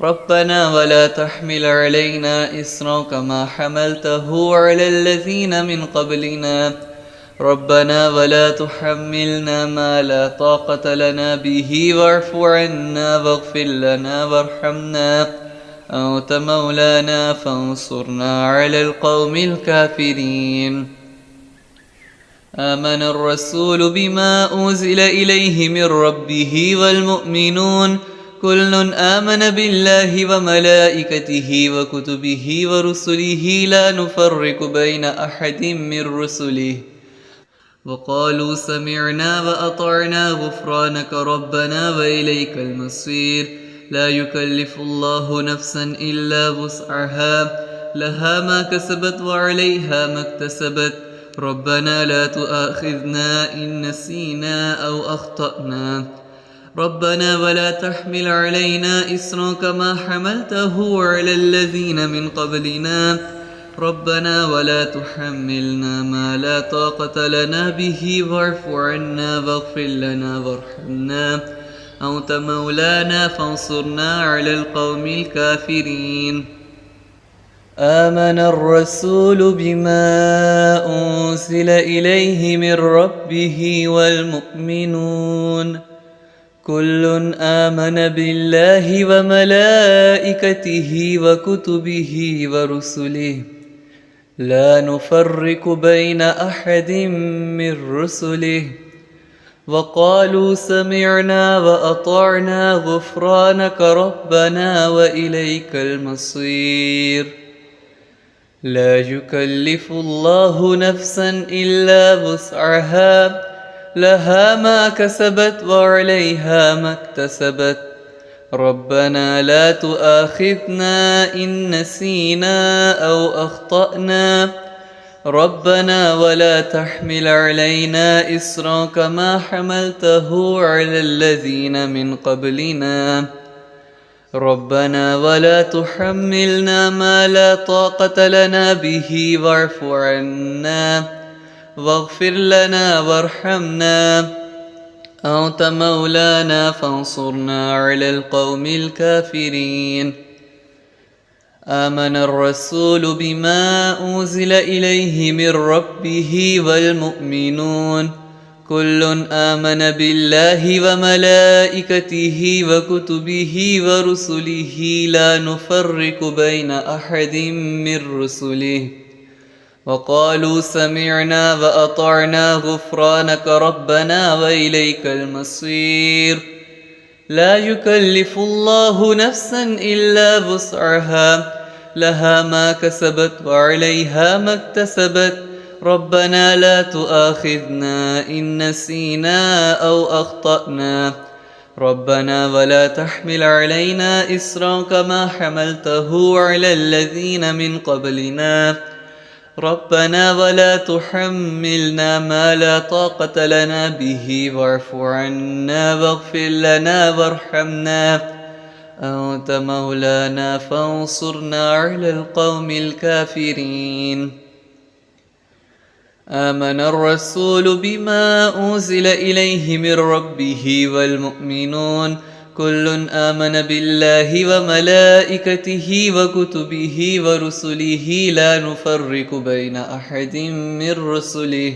ربنا ولا تحمل علينا إصرا كما حملته على الذين من قبلنا ربنا ولا تحملنا ما لا طاقة لنا به واعف عنا واغفر لنا وارحمنا أنت مولانا فانصرنا على القوم الكافرين آمن الرسول بما أنزل إليه من ربه والمؤمنون كل آمن بالله وملائكته وكتبه ورسله لا نفرق بين أحد من رسله وقالوا سمعنا وأطعنا غفرانك ربنا وإليك المصير لا يكلف الله نفسا إلا وسعها لها ما كسبت وعليها ما اكتسبت ربنا لا تؤاخذنا إن نسينا أو أخطأنا ربنا ولا تحمل علينا إصرا كما حملته على الذين من قبلنا ربنا ولا تحملنا ما لا طاقة لنا به واعف عنا واغفر لنا وارحمنا أنت مولانا فانصرنا على القوم الكافرين آمن الرسول بما أنزل إليه من ربه والمؤمنون كل آمن بالله وملائكته وكتبه ورسله لا نفرق بين أحد من رسله وقالوا سمعنا وأطعنا غفرانك ربنا وإليك المصير لا يكلف الله نفسا إلا وسعها لها ما كسبت وعليها ما اكتسبت ربنا لا تؤاخذنا إن نسينا أو أخطأنا ربنا ولا تحمل علينا إصرا كما حملته على الذين من قبلنا ربنا ولا تحملنا ما لا طاقة لنا به واعف عنا واغفر لنا وارحمنا أنت مولانا فانصرنا على القوم الكافرين آمن الرسول بما أنزل إليه من ربه والمؤمنون كل آمن بالله وملائكته وكتبه ورسله لا نفرق بين أحد من رسله وقالوا سمعنا وأطعنا غفرانك ربنا وإليك المصير لا يكلف الله نفسا إلا وسعها لها ما كسبت وعليها ما اكتسبت ربنا لا تؤاخذنا إن نسينا أو أخطأنا ربنا ولا تحمل علينا إصرا كما حملته على الذين من قبلنا ربنا ولا تحملنا ما لا طاقة لنا به واعف عنا واغفر لنا وارحمنا أنت مولانا فانصرنا على القوم الكافرين. آمن الرسول بما أنزل إليه من ربه والمؤمنون كل آمن بالله وملائكته وكتبه ورسله لا نفرق بين أحد من رسله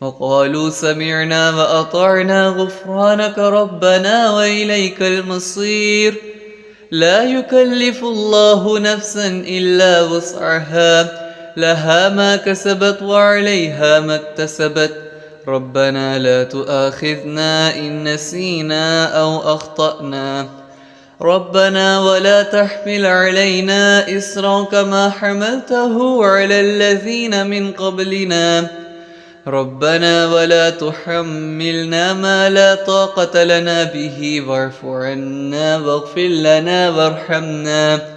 وقالوا سمعنا وأطعنا غفرانك ربنا وإليك المصير. لا يكلف الله نفسا إلا وسعها لها ما كسبت وعليها ما اكتسبت ربنا لا تؤاخذنا إن نسينا أو أخطأنا ربنا ولا تحمل علينا إصرا كما حملته على الذين من قبلنا ربنا ولا تحملنا ما لا طاقة لنا به واعف عنا واغفر لنا وارحمنا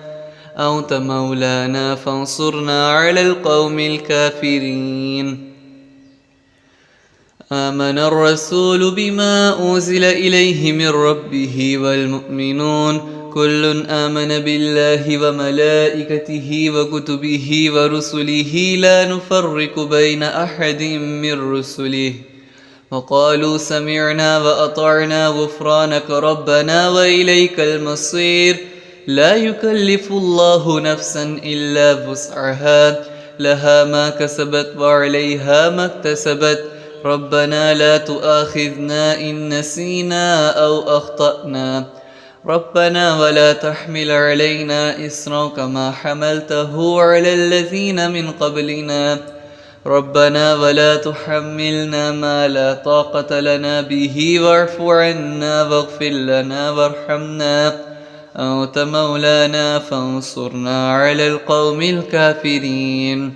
أنت مولانا فانصرنا على القوم الكافرين. آمن الرسول بما أنزل إليه من ربه والمؤمنون كل آمن بالله وملائكته وكتبه ورسله لا نفرق بين أحد من رسله وقالوا سمعنا وأطعنا غفرانك ربنا وإليك المصير. لا يكلف الله نفسا إلا وسعها لها ما كسبت وعليها ما اكتسبت ربنا لا تؤاخذنا إن نسينا أو أخطأنا ربنا ولا تحمل علينا إصرا كما حملته على الذين من قبلنا ربنا ولا تحملنا ما لا طاقة لنا به واعف عنا واغفر لنا وارحمنا أنت مولانا فانصرنا على القوم الكافرين.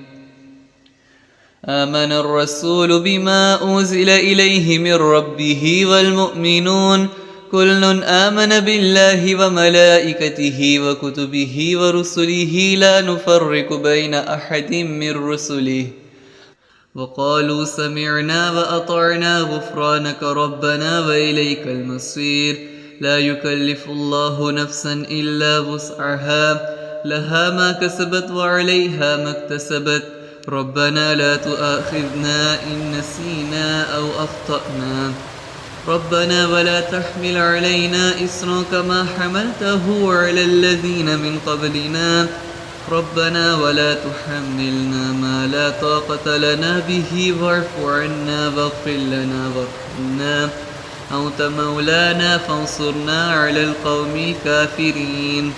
آمن الرسول بما أنزل إليه من ربه والمؤمنون كل آمن بالله وملائكته وكتبه ورسله لا نفرق بين أحد من رسله وقالوا سمعنا وأطعنا غفرانك ربنا وإليك المصير. لا يكلف الله نفسا إلا وسعها لها ما كسبت وعليها ما اكتسبت ربنا لا تؤاخذنا إن نسينا أو أخطأنا ربنا ولا تحمل علينا إصرا كما حملته على الذين من قبلنا ربنا ولا تحملنا ما لا طاقة لنا به واعف عنا واغفر لنا وارحمنا أنت مولانا فانصرنا على القوم الكافرين.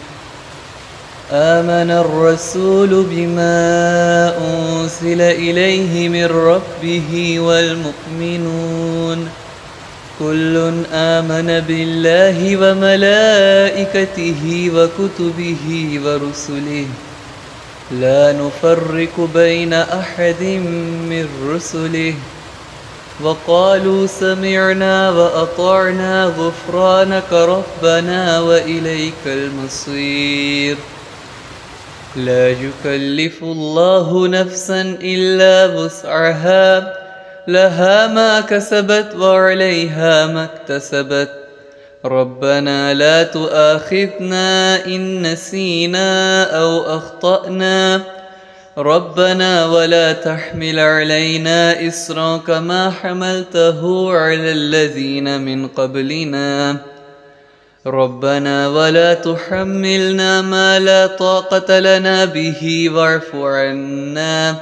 آمن الرسول بما أنزل إليه من ربه والمؤمنون كل آمن بالله وملائكته وكتبه ورسله لا نفرق بين أحد من رسله وقالوا سمعنا وأطعنا غفرانك ربنا وإليك المصير. لا يكلف الله نفسا إلا وسعها لها ما كسبت وعليها ما اكتسبت ربنا لا تؤاخذنا إن نسينا أو أخطأنا ربنا ولا تحمل علينا إصرا كما حملته على الذين من قبلنا ربنا ولا تحملنا ما لا طاقة لنا به واعف عنا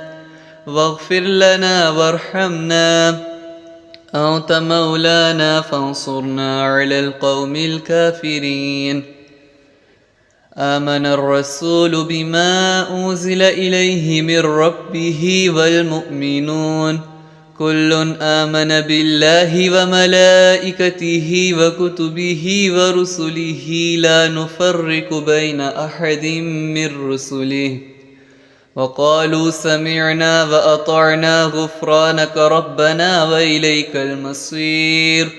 واغفر لنا وارحمنا أنت مولانا فانصرنا على القوم الكافرين. آمن الرسول بما أنزل إليه من ربه والمؤمنون كل آمن بالله وملائكته وكتبه ورسله لا نفرق بين أحد من رسله وقالوا سمعنا وأطعنا غفرانك ربنا وإليك المصير.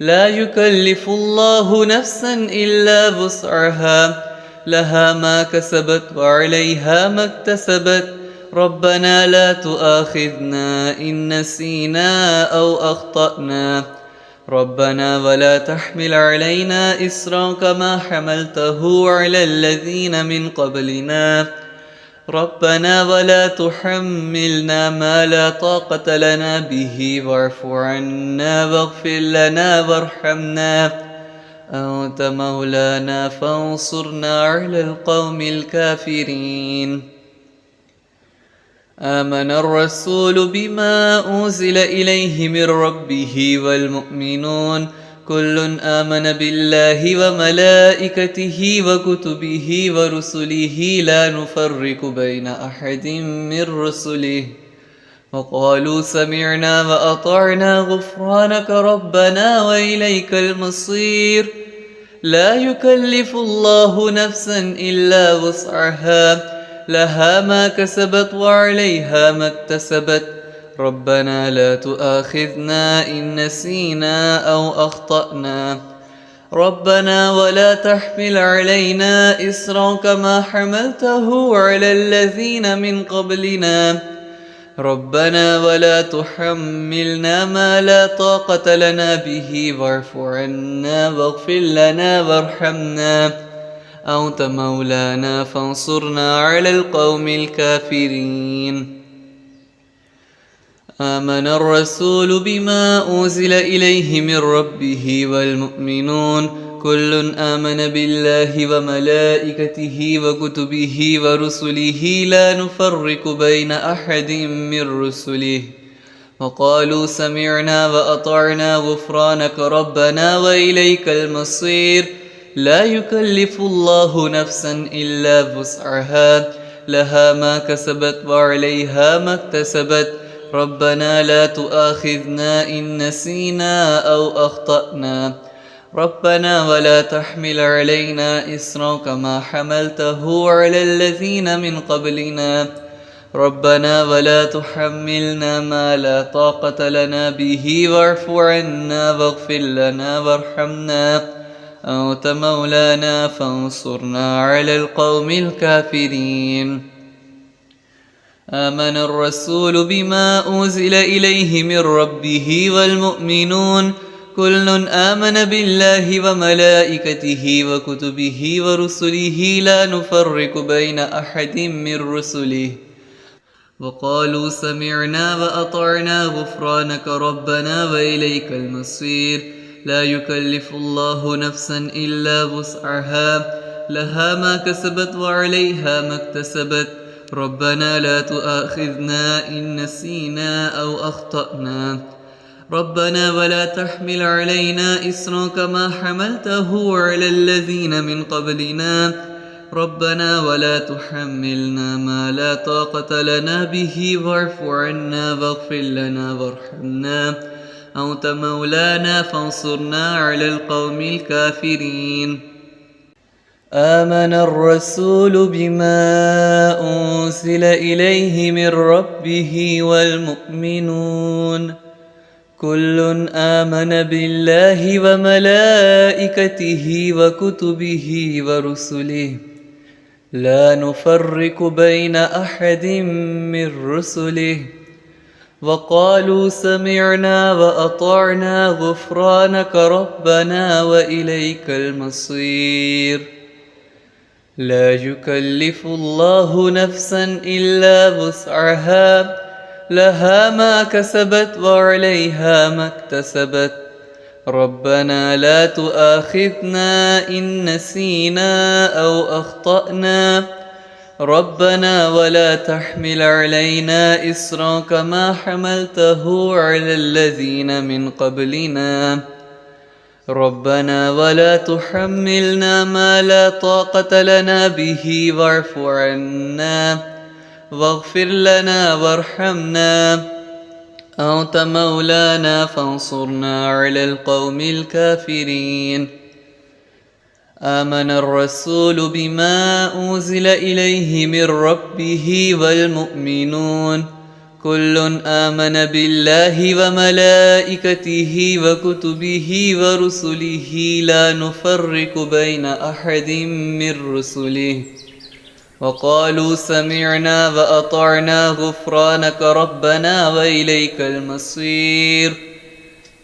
لا يكلف الله نفسا إلا وسعها لها ما كسبت وعليها ما اكتسبت ربنا لا تؤاخذنا إن نسينا أو أخطأنا ربنا ولا تحمل علينا إصرا كما حملته على الذين من قبلنا ربنا ولا تحملنا ما لا طاقة لنا به واعف عنا واغفر لنا وارحمنا أنت مولانا فانصرنا على القوم الكافرين آمن الرسول بما أنزل إليه من ربه والمؤمنون كل آمن بالله وملائكته وكتبه ورسله لا نفرق بين أحد من رسله وقالوا سمعنا وأطعنا غفرانك ربنا وإليك المصير لا يكلف الله نفسا إلا وسعها لها ما كسبت وعليها ما اكتسبت ربنا لا تؤاخذنا إن نسينا أو أخطأنا ربنا ولا تحمل علينا إصرا كما حملته على الذين من قبلنا ربنا ولا تحملنا ما لا طاقة لنا به واعف عنا واغفر لنا وارحمنا أنت مولانا فانصرنا على القوم الكافرين آمن الرسول بما أنزل إليه من ربه والمؤمنون كل آمن بالله وملائكته وكتبه ورسله لا نفرق بين أحد من رسله وقالوا سمعنا وأطعنا غفرانك ربنا وإليك المصير لا يكلف الله نفسا إلا وسعها لها ما كسبت وعليها ما اكتسبت ربنا لا تؤاخذنا إن نسينا أو أخطأنا ربنا ولا تحمل علينا إصرا كما حملته على الذين من قبلنا ربنا ولا تحملنا ما لا طاقة لنا به واعف عنا واغفر لنا وارحمنا أنت مولانا فانصرنا على القوم الكافرين آمن الرسول بما أنزل إليه من ربه والمؤمنون كل آمن بالله وملائكته وكتبه ورسله لا نفرق بين أحد من رسله وقالوا سمعنا وأطعنا غفرانك ربنا وإليك المصير لا يكلف الله نفسا إلا وسعها لها ما كسبت وعليها ما اكتسبت ربنا لا تؤاخذنا إن نسينا أو أخطأنا ربنا ولا تحمل علينا إصرا كما حملته على الذين من قبلنا ربنا ولا تحملنا ما لا طاقة لنا به واعف عنا واغفر لنا وارحمنا أنت مولانا فانصرنا على القوم الكافرين آمن الرسول بما أنزل إليه من ربه والمؤمنون كل آمن بالله وملائكته وكتبه ورسله لا نفرق بين أحد من رسله وقالوا سمعنا وأطعنا غفرانك ربنا وإليك المصير لا يكلف الله نفسا إلا وسعها لها ما كسبت وعليها ما اكتسبت ربنا لا تؤاخذنا إن نسينا أو أخطأنا ربنا ولا تحمل علينا إصرا كما حملته على الذين من قبلنا ربنا ولا تحملنا ما لا طاقة لنا به واعف عنا واغفر لنا وارحمنا أنت مولانا فانصرنا على القوم الكافرين آمن الرسول بما أنزل إليه من ربه والمؤمنون كل آمن بالله وملائكته وكتبه ورسله لا نفرق بين أحد من رسله وقالوا سمعنا وأطعنا غفرانك ربنا وإليك المصير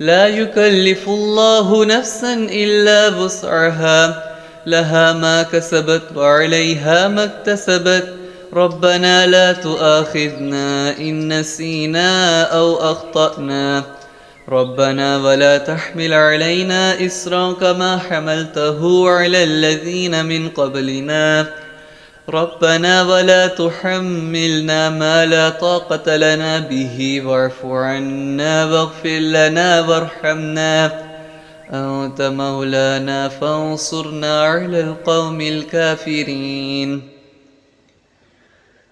لا يكلف الله نفسا إلا وسعها لها ما كسبت وعليها ما اكتسبت ربنا لا تؤاخذنا إن نسينا أو أخطأنا ربنا ولا تحمل علينا إصرا كما حملته على الذين من قبلنا ربنا ولا تحملنا ما لا طاقة لنا به واعف عنا واغفر لنا وارحمنا أنت مولانا فانصرنا على القوم الكافرين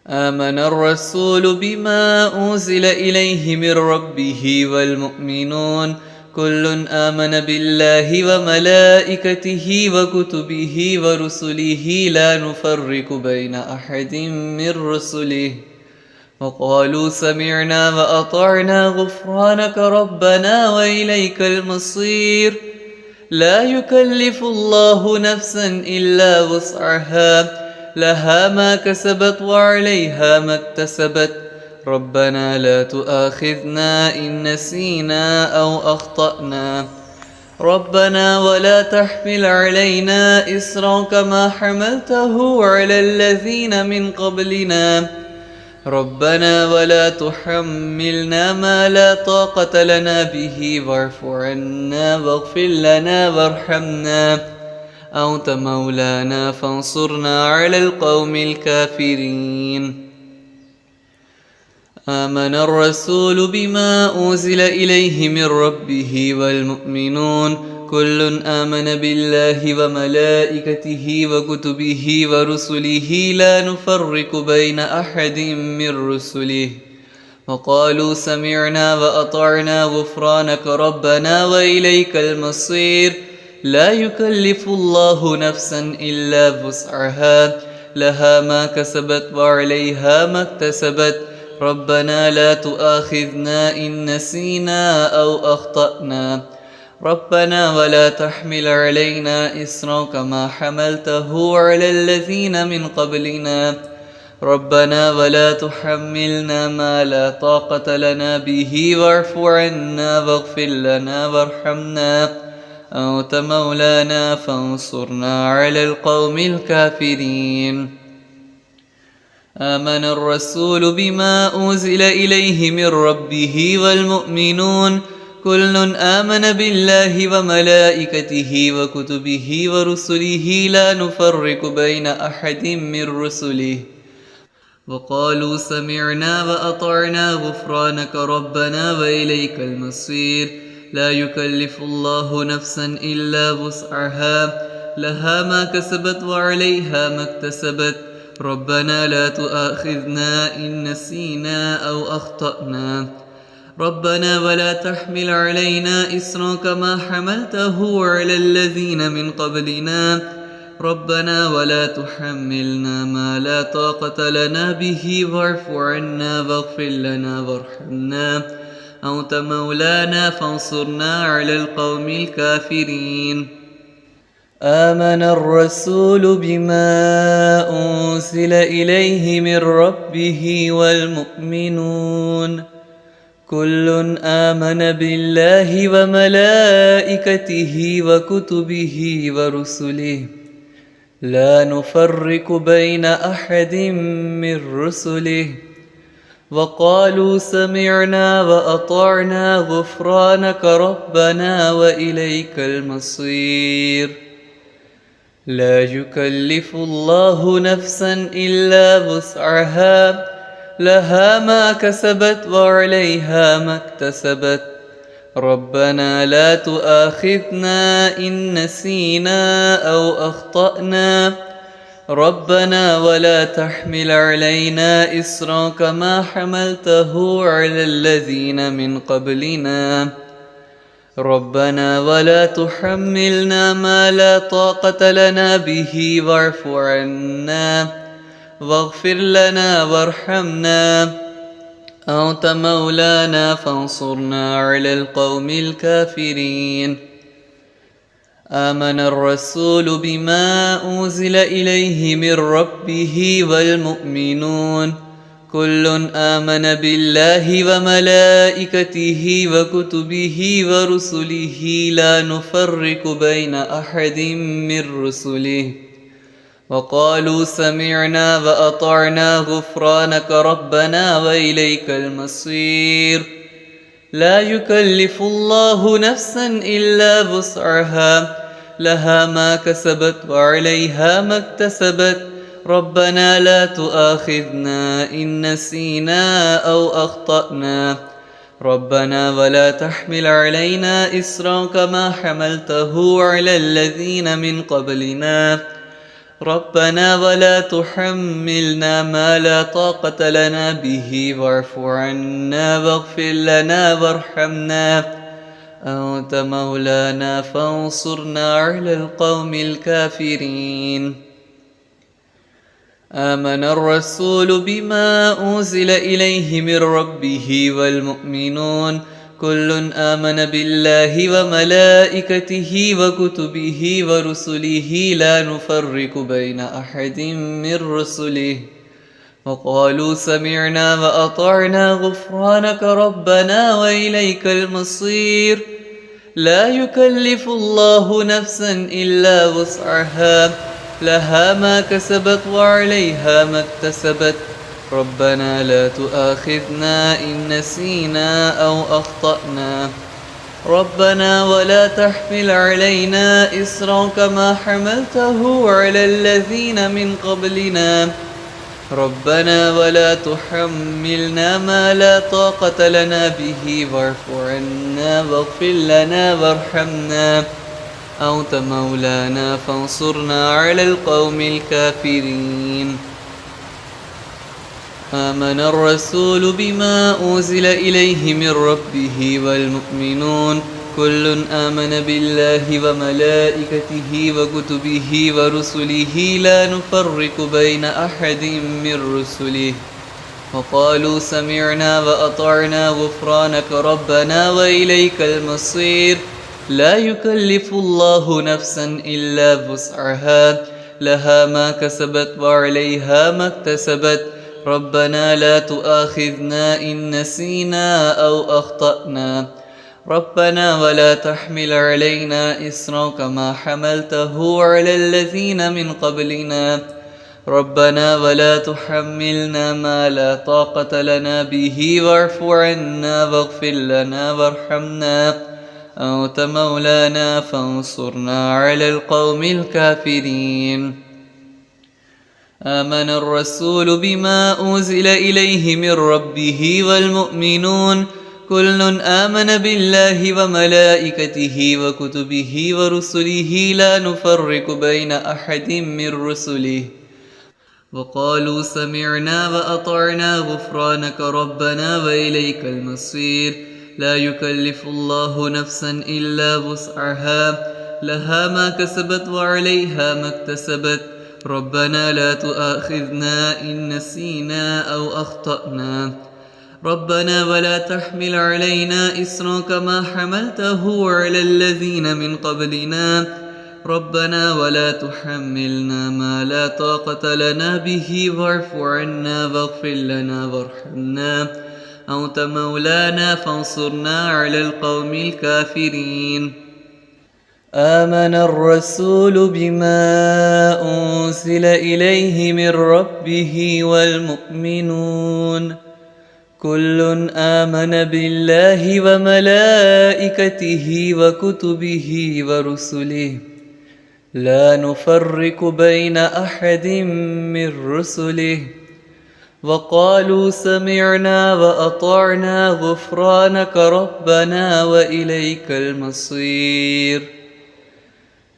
آمن الرسول بما أنزل إليه من ربه والمؤمنون كل آمن بالله وملائكته وكتبه ورسله لا نفرق بين أحد من رسله وقالوا سمعنا وأطعنا غفرانك ربنا وإليك المصير لا يكلف الله نفسا إلا وسعها لها ما كسبت وعليها ما اكتسبت ربنا لا تؤاخذنا إن نسينا أو أخطأنا ربنا ولا تحمل علينا إصرا كما حملته على الذين من قبلنا ربنا ولا تحملنا ما لا طاقة لنا به واعف عنا واغفر لنا وارحمنا أنت مولانا فانصرنا على القوم الكافرين آمن الرسول بما أنزل إليه من ربه والمؤمنون كل آمن بالله وملائكته وكتبه ورسله لا نفرق بين أحد من رسله وقالوا سمعنا وأطعنا غفرانك ربنا وإليك المصير لا يكلف الله نفسا إلا وسعها لها ما كسبت وعليها ما اكتسبت ربنا لا تؤاخذنا إن نسينا أو أخطأنا ربنا ولا تحمل علينا إصرا كما حملته على الذين من قبلنا ربنا ولا تحملنا ما لا طاقة لنا به واعف عنا واغفر لنا وارحمنا أنت مولانا فانصرنا على القوم الكافرين آمن الرسول بما أنزل إليه من ربه والمؤمنون كل آمن بالله وملائكته وكتبه ورسله لا نفرق بين أحد من رسله وقالوا سمعنا وأطعنا غفرانك ربنا وإليك المصير لا يكلف الله نفسا إلا وسعها لها ما كسبت وعليها ما اكتسبت ربنا لا تؤاخذنا إن نسينا أو أخطأنا ربنا ولا تحمل علينا إصرا كما حملته على الذين من قبلنا ربنا ولا تحملنا ما لا طاقة لنا به واعف عنا واغفر لنا وارحمنا أنت مولانا فانصرنا على القوم الكافرين آمن الرسول بما أنزل إليه من ربه والمؤمنون كل آمن بالله وملائكته وكتبه ورسله لا نفرق بين أحد من رسله وقالوا سمعنا وأطعنا غفرانك ربنا وإليك المصير لا يكلف الله نفسا إلا وسعها لها ما كسبت وعليها ما اكتسبت ربنا لا تؤاخذنا إن نسينا أو أخطأنا ربنا ولا تحمل علينا إصرا كما حملته على الذين من قبلنا ربنا ولا تحملنا ما لا طاقة لنا به واعف عنا واغفر لنا وارحمنا أنت مولانا فانصرنا على القوم الكافرين آمن الرسول بما أنزل إليه من ربه والمؤمنون كل آمن بالله وملائكته وكتبه ورسله لا نفرق بين أحد من رسله وقالوا سمعنا وأطعنا غفرانك ربنا وإليك المصير لا يكلف الله نفسا إلا وسعها لها ما كسبت وعليها ما اكتسبت ربنا لا تؤاخذنا إن نسينا أو أخطأنا ربنا ولا تحمل علينا إصرا كما حملته على الذين من قبلنا ربنا ولا تحملنا ما لا طاقة لنا به واعف عنا واغفر لنا وارحمنا أنت مولانا فانصرنا على القوم الكافرين آمن الرسول بما أنزل إليه من ربه والمؤمنون كل آمن بالله وملائكته وكتبه ورسله لا نفرق بين أحد من رسله وقالوا سمعنا وأطعنا غفرانك ربنا وإليك المصير لا يكلف الله نفسا إلا وسعها لها ما كسبت وعليها ما اكتسبت ربنا لا تؤاخذنا إن نسينا أو أخطأنا ربنا ولا تحمل علينا إصرا كما حملته على الذين من قبلنا ربنا ولا تحملنا ما لا طاقة لنا به واعف عنا واغفر لنا وارحمنا أنت مولانا فانصرنا على القوم الكافرين آمن الرسول بما أنزل إليه من ربه والمؤمنون كل آمن بالله وملائكته وكتبه ورسله لا نفرق بين أحد من رسله وقالوا سمعنا وأطعنا غفرانك ربنا وإليك المصير لا يكلف الله نفسا إلا وسعها لها ما كسبت وعليها ما اكتسبت ربنا لا تؤاخذنا إن نسينا أو أخطأنا ربنا ولا تحمل علينا إصرا كما حملته على الذين من قبلنا ربنا ولا تحملنا ما لا طاقة لنا به واعف عنا واغفر لنا وارحمنا أنت مولانا فانصرنا على القوم الكافرين آمن الرسول بما أنزل إليه من ربه والمؤمنون كل آمن بالله وملائكته وكتبه ورسله لا نفرق بين أحد من رسله وقالوا سمعنا وأطعنا غفرانك ربنا وإليك المصير لا يكلف الله نفسا إلا وسعها لها ما كسبت وعليها ما اكتسبت ربنا لا تؤاخذنا إن نسينا أو أخطأنا ربنا ولا تحمل علينا إصرا كما حملته على الذين من قبلنا ربنا ولا تحملنا ما لا طاقة لنا به واعف عنا واغفر لنا وارحمنا أنت مولانا فانصرنا على القوم الكافرين آمن الرسول بما أنزل إليه من ربه والمؤمنون كل آمن بالله وملائكته وكتبه ورسله لا نفرق بين أحد من رسله وقالوا سمعنا وأطعنا غفرانك ربنا وإليك المصير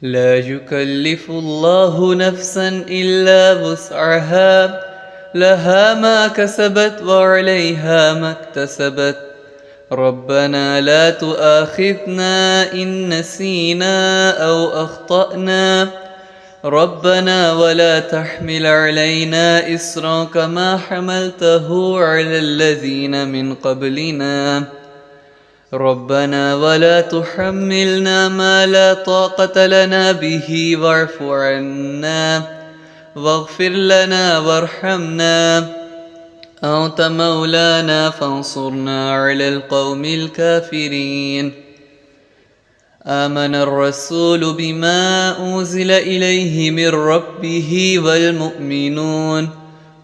لا يكلف الله نفسا إلا وسعها لها ما كسبت وعليها ما اكتسبت ربنا لا تؤاخذنا إن نسينا أو أخطأنا ربنا ولا تحمل علينا إصرا كما حملته على الذين من قبلنا ربنا ولا تحملنا ما لا طاقة لنا به واعف عنا واغفر لنا وارحمنا أنت مولانا فانصرنا على القوم الكافرين. آمن الرسول بما أنزل إليه من ربه والمؤمنون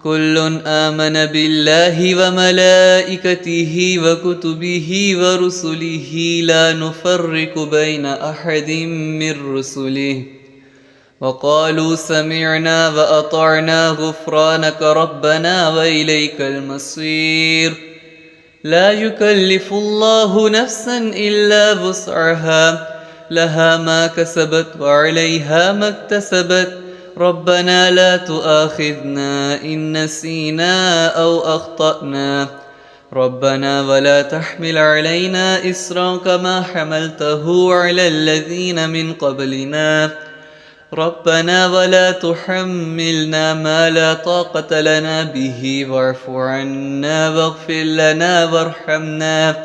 كل آمن بالله وملائكته وكتبه ورسله لا نفرق بين أحد من رسله وقالوا سمعنا وأطعنا غفرانك ربنا وإليك المصير. لا يكلف الله نفسا إلا وسعها لها ما كسبت وعليها ما اكتسبت ربنا لا تؤاخذنا إن نسينا أو أخطأنا ربنا ولا تحمل علينا إصرا كما حملته على الذين من قبلنا ربنا ولا تحملنا ما لا طاقة لنا به واعف عنا واغفر لنا وارحمنا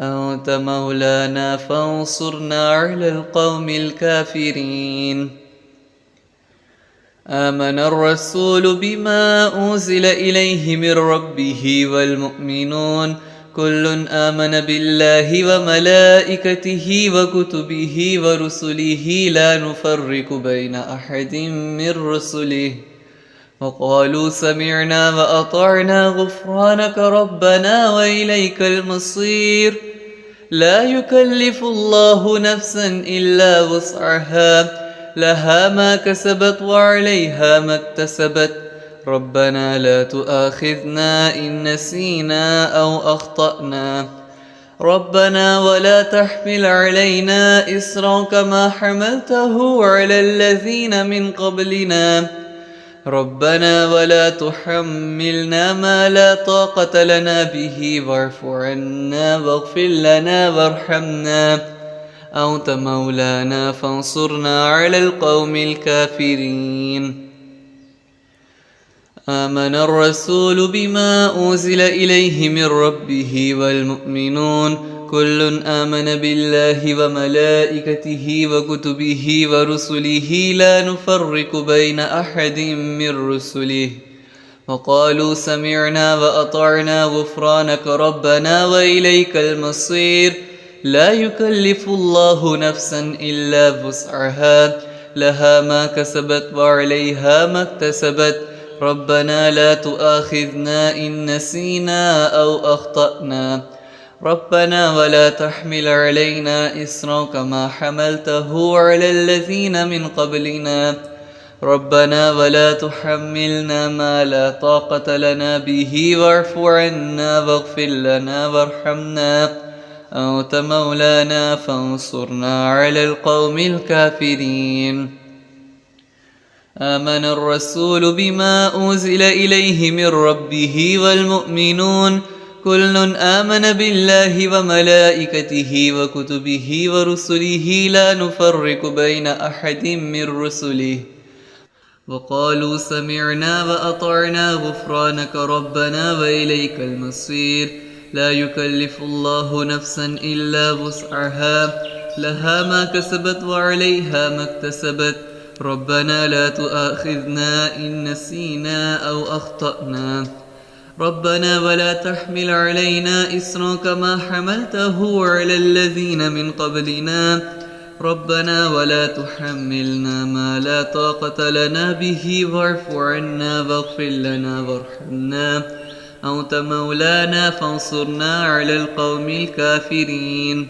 أنت مولانا فانصرنا على القوم الكافرين. آمن الرسول بما أنزل إليه من ربه والمؤمنون كل آمن بالله وملائكته وكتبه ورسله لا نفرق بين أحد من رسله وقالوا سمعنا وأطعنا غفرانك ربنا وإليك المصير. لا يكلف الله نفسا إلا وسعها لها ما كسبت وعليها ما اكتسبت ربنا لا تؤاخذنا إن نسينا أو أخطأنا ربنا ولا تحمل علينا إصرا كما حملته على الذين من قبلنا ربنا ولا تحملنا ما لا طاقة لنا به واعف عنا واغفر لنا وارحمنا أنت مولانا فانصرنا على القوم الكافرين. آمن الرسول بما أنزل إليه من ربه والمؤمنون كل آمن بالله وملائكته وكتبه ورسله لا نفرق بين أحد من رسله وقالوا سمعنا وأطعنا غفرانك ربنا وإليك المصير. لا يكلف الله نفسا إلا وسعها لها ما كسبت وعليها ما اكتسبت ربنا لا تؤاخذنا إن نسينا أو أخطأنا ربنا ولا تحمل علينا إصرا كما حملته على الذين من قبلنا ربنا ولا تحملنا ما لا طاقة لنا به واعف عنا واغفر لنا وارحمنا أنت مولانا فانصرنا على القوم الكافرين. آمن الرسول بما أنزل إليه من ربه والمؤمنون كل آمن بالله وملائكته وكتبه ورسله لا نفرق بين أحد من رسله وقالوا سمعنا وأطعنا غفرانك ربنا وإليك المصير. لا يكلف الله نفسا إلا وسعها لها ما كسبت وعليها ما اكتسبت ربنا لا تؤاخذنا إن نسينا أو أخطأنا ربنا ولا تحمل علينا إصرا كما حملته على الذين من قبلنا ربنا ولا تحملنا ما لا طاقة لنا به واعف عنا واغفر لنا وارحمنا أنت مولانا فانصرنا على القوم الكافرين.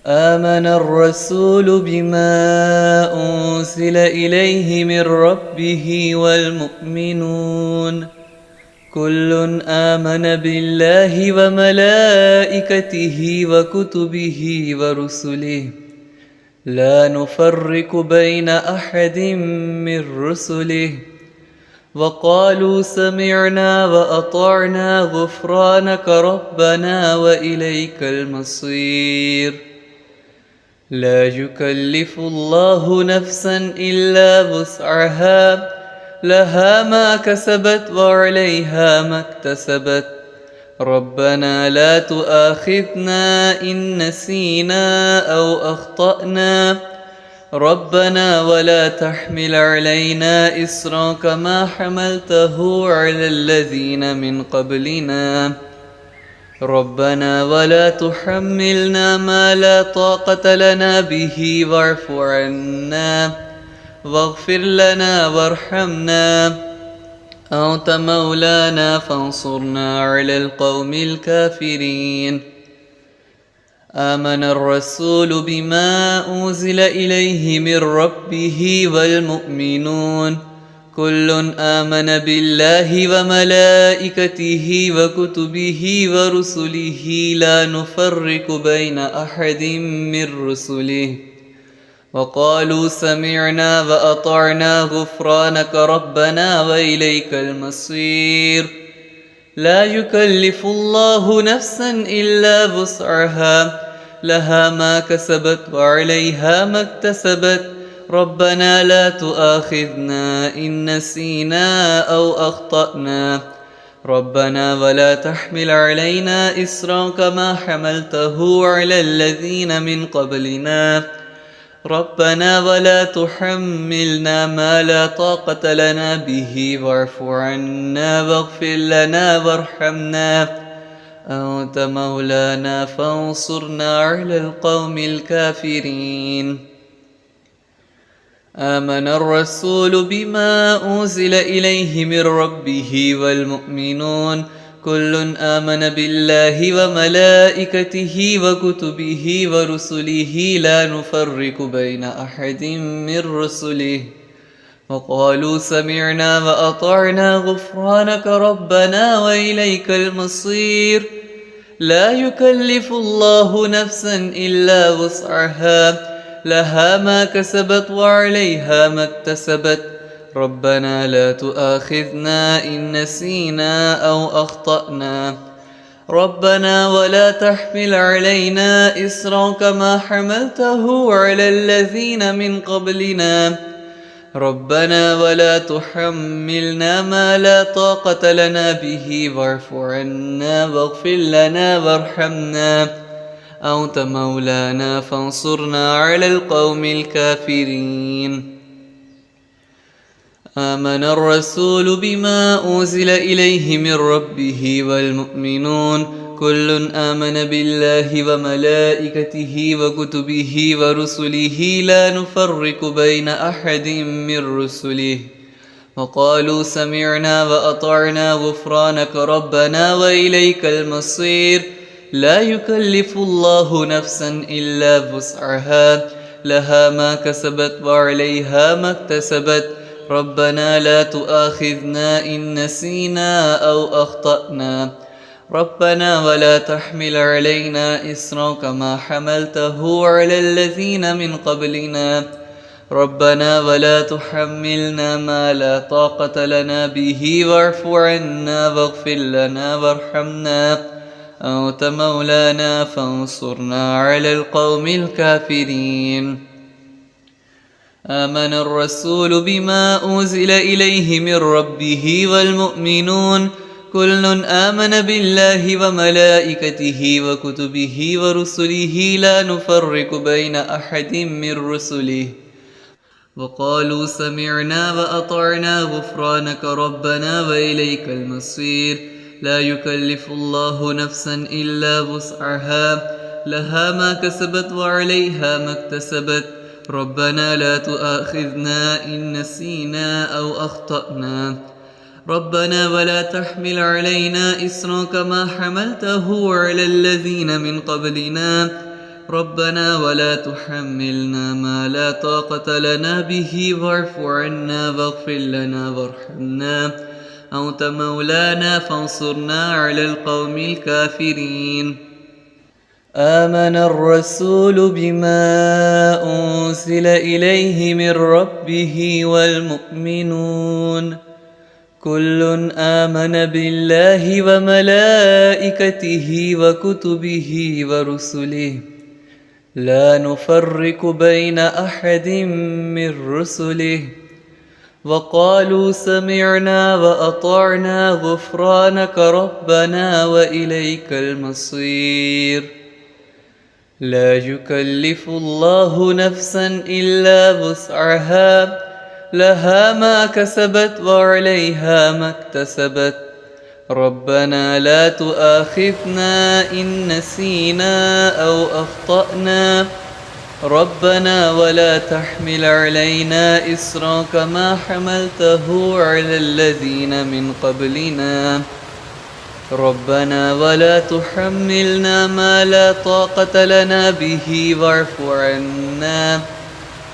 آمن الرسول بما أنزل إليه من ربه والمؤمنون كل آمن بالله وملائكته وكتبه ورسله لا نفرق بين أحد من رسله وقالوا سمعنا وأطعنا غفرانك ربنا وإليك المصير. لا يكلف الله نفسا إلا وسعها لها ما كسبت وعليها ما اكتسبت ربنا لا تؤاخذنا إن نسينا أو أخطأنا ربنا ولا تحمل علينا إصرا كما حملته على الذين من قبلنا ربنا ولا تحملنا ما لا طاقة لنا به واعف عنا واغفر لنا وارحمنا أنت مولانا فانصرنا على القوم الكافرين آمن الرسول بما أنزل إليه من ربه والمؤمنون كل آمن بالله وملائكته وكتبه ورسله لا نفرق بين أحد من رسله وقالوا سمعنا وأطعنا غفرانك ربنا وإليك المصير لا يكلف الله نفسا إلا وسعها لها ما كسبت وعليها ما اكتسبت ربنا لا تؤاخذنا إن نسينا أو أخطأنا ربنا ولا تحمل علينا إصرا كما حملته على الذين من قبلنا ربنا ولا تحملنا ما لا طاقة لنا به واعف عنا واغفر لنا وارحمنا أنت مولانا فانصرنا على القوم الكافرين آمن الرسول بما أنزل إليه من ربه والمؤمنون كل آمن بالله وملائكته وكتبه ورسله لا نفرق بين أحد من رسله وقالوا سمعنا وأطعنا غفرانك ربنا وإليك المصير لا يكلف الله نفسا إلا وسعها لها ما كسبت وعليها ما اكتسبت ربنا لا تؤاخذنا إن نسينا أو أخطأنا ربنا ولا تحمل علينا إصرا كما حملته على الذين من قبلنا ربنا ولا تحملنا ما لا طاقة لنا به واعف عنا واغفر لنا وارحمنا أنت مولانا فانصرنا على القوم الكافرين آمن الرسول بما أنزل إليه من ربه والمؤمنون كل آمن بالله وملائكته وكتبه ورسله لا نفرق بين أحد من رسله وقالوا سمعنا وأطعنا غفرانك ربنا وإليك المصير لا يكلف الله نفسا إلا وسعها لها ما كسبت وعليها ما اكتسبت ربنا لا تؤاخذنا إن نسينا أو أخطأنا ربنا ولا تحمل علينا إصرا كما حملته على الذين من قبلنا ربنا ولا تحملنا ما لا طاقة لنا به واعف عنا واغفر لنا وارحمنا أنت مولانا فانصرنا على القوم الكافرين آمن الرسول بما أنزل إليه من ربه والمؤمنون كل آمن بالله وملائكته وكتبه ورسله لا نفرق بين أحد من رسله وقالوا سمعنا وأطعنا غفرانك ربنا وإليك المصير لا يكلف الله نفسا إلا وسعها لها ما كسبت وعليها ما اكتسبت ربنا لا تؤاخذنا إن نسينا أو أخطأنا ربنا ولا تحمل علينا إصرا كما حملته على الذين من قبلنا ربنا ولا تحملنا ما لا طاقة لنا به واعف عنا واغفر لنا وارحمنا أنت مولانا فانصرنا على القوم الكافرين آمن الرسول بما أنزل إليه من ربه والمؤمنون كل آمن بالله وملائكته وكتبه ورسله لا نفرق بين أحد من رسله وقالوا سمعنا وأطعنا غفرانك ربنا وإليك المصير لا يكلف الله نفسا إلا وسعها لها ما كسبت وعليها ما اكتسبت ربنا لا تؤاخذنا إن نسينا أو أخطأنا ربنا ولا تحمل علينا إصرا كما حملته على الذين من قبلنا ربنا ولا تحملنا ما لا طاقة لنا به واعف عنا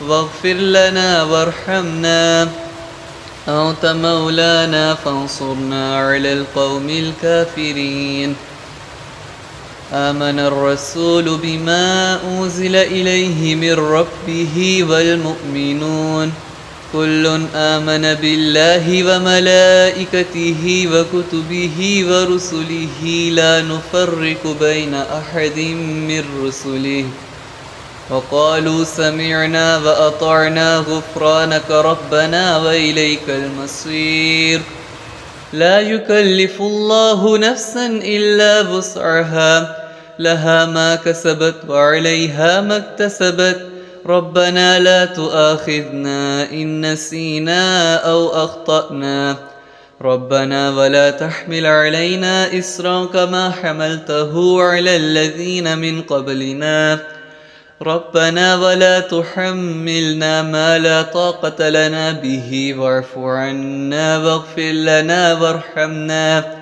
واغفر لنا وارحمنا أنت مولانا فانصرنا على القوم الكافرين آمن الرسول بما أنزل إليه من ربه والمؤمنون كل آمن بالله وملائكته وكتبه ورسله لا نفرق بين أحد من رسله وقالوا سمعنا وأطعنا غفرانك ربنا وإليك المصير لا يكلف الله نفسا إلا وسعها لها ما كسبت وعليها ما اكتسبت ربنا لا تؤاخذنا إن نسينا أو أخطأنا ربنا ولا تحمل علينا إصرا كما حملته على الذين من قبلنا ربنا ولا تحملنا ما لا طاقة لنا به واعف عنا واغفر لنا وارحمنا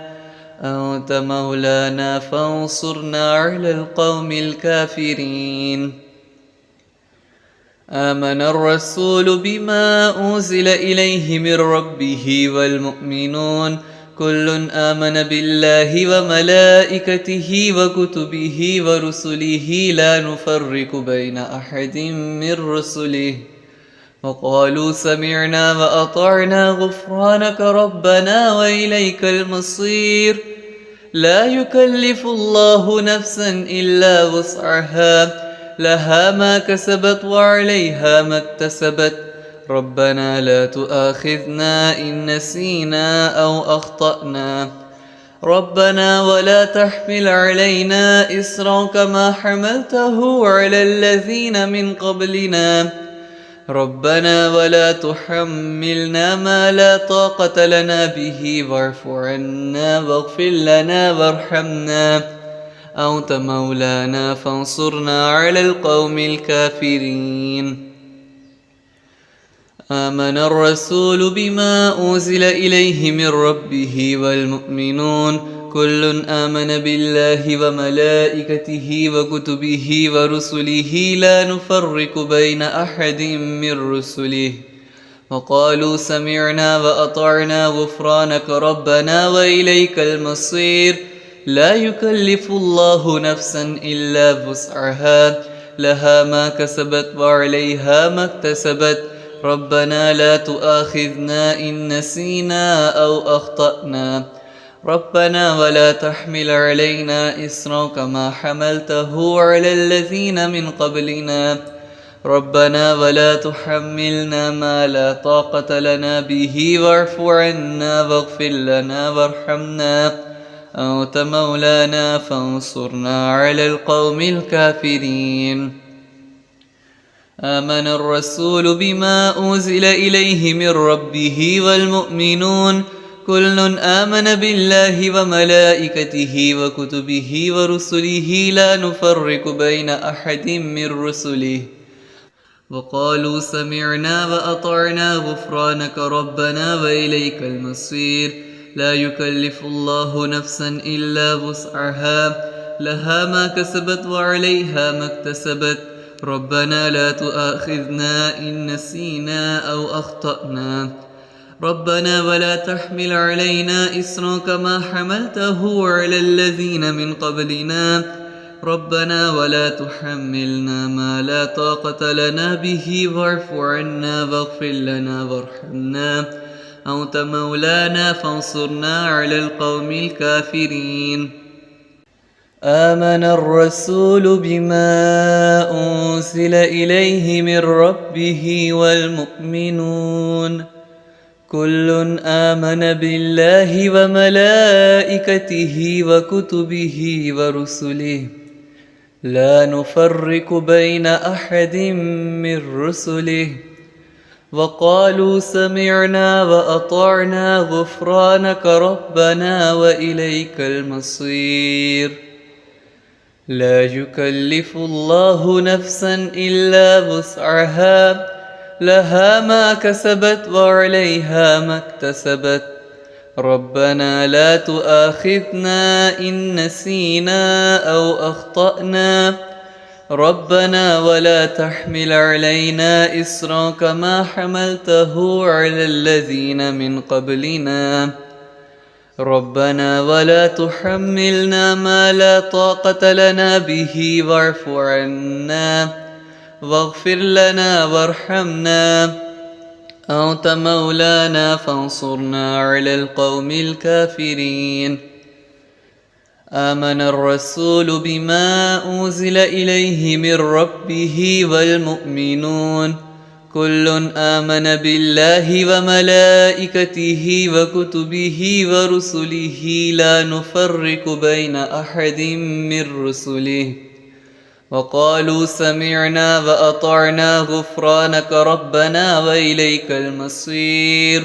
أنت مولانا فانصرنا على القوم الكافرين آمن الرسول بما أنزل إليه من ربه والمؤمنون كل آمن بالله وملائكته وكتبه ورسله لا نفرق بين أحد من رسله وقالوا سمعنا وأطعنا غفرانك ربنا وإليك المصير لا يكلف الله نفسا إلا وسعها لها ما كسبت وعليها ما اكتسبت ربنا لا تؤاخذنا إن نسينا أو أخطأنا ربنا ولا تحمل علينا إصرا كما حملته على الذين من قبلنا ربنا ولا تحملنا ما لا طاقة لنا به واعف عنا واغفر لنا وارحمنا أنت مولانا فانصرنا على القوم الكافرين آمن الرسول بما أنزل إليه من ربه والمؤمنون كل آمن بالله وملائكته وكتبه ورسله لا نفرق بين أحد من رسله وقالوا سمعنا وأطعنا غفرانك ربنا وإليك المصير لا يكلف الله نفسا إلا وسعها لها ما كسبت وعليها ما اكتسبت ربنا لا تؤاخذنا إن نسينا أو أخطأنا ربنا ولا تحمل علينا إصرا كما حملته على الذين من قبلنا ربنا ولا تحملنا ما لا طاقة لنا به واعف عنا واغفر لنا وارحمنا أنت مولانا فانصرنا على القوم الكافرين آمن الرسول بما أنزل إليه من ربه والمؤمنون كل آمن بالله وملائكته وكتبه ورسله لا نفرق بين أحد من رسله وقالوا سمعنا وأطعنا غفرانك ربنا وإليك المصير لا يكلف الله نفسا إلا وسعها لها ما كسبت وعليها ما اكتسبت ربنا لا تؤاخذنا إن نسينا أو أخطأنا ربنا ولا تحمل علينا إصرا كما حملته على الذين من قبلنا ربنا ولا تحملنا ما لا طاقة لنا به واعف عنا واغفر لنا وارحمنا أنت مولانا فانصرنا على القوم الكافرين آمن الرسول بما أنزل إليه من ربه والمؤمنون كل آمن بالله وملائكته وكتبه ورسله لا نفرق بين أحد من رسله وقالوا سمعنا وأطعنا غفرانك ربنا وإليك المصير لا يكلف الله نفسا إلا وسعها لها ما كسبت وعليها ما اكتسبت ربنا لا تؤاخذنا إن نسينا أو أخطأنا ربنا ولا تحمل علينا إصرا كما حملته على الذين من قبلنا ربنا ولا تحملنا ما لا طاقة لنا به واعف عنا واغفر لنا وارحمنا أنت مولانا فانصرنا على القوم الكافرين آمن الرسول بما أنزل إليه من ربه والمؤمنون كل آمن بالله وملائكته وكتبه ورسله لا نفرق بين أحد من رسله وقالوا سمعنا وأطعنا غفرانك ربنا وإليك المصير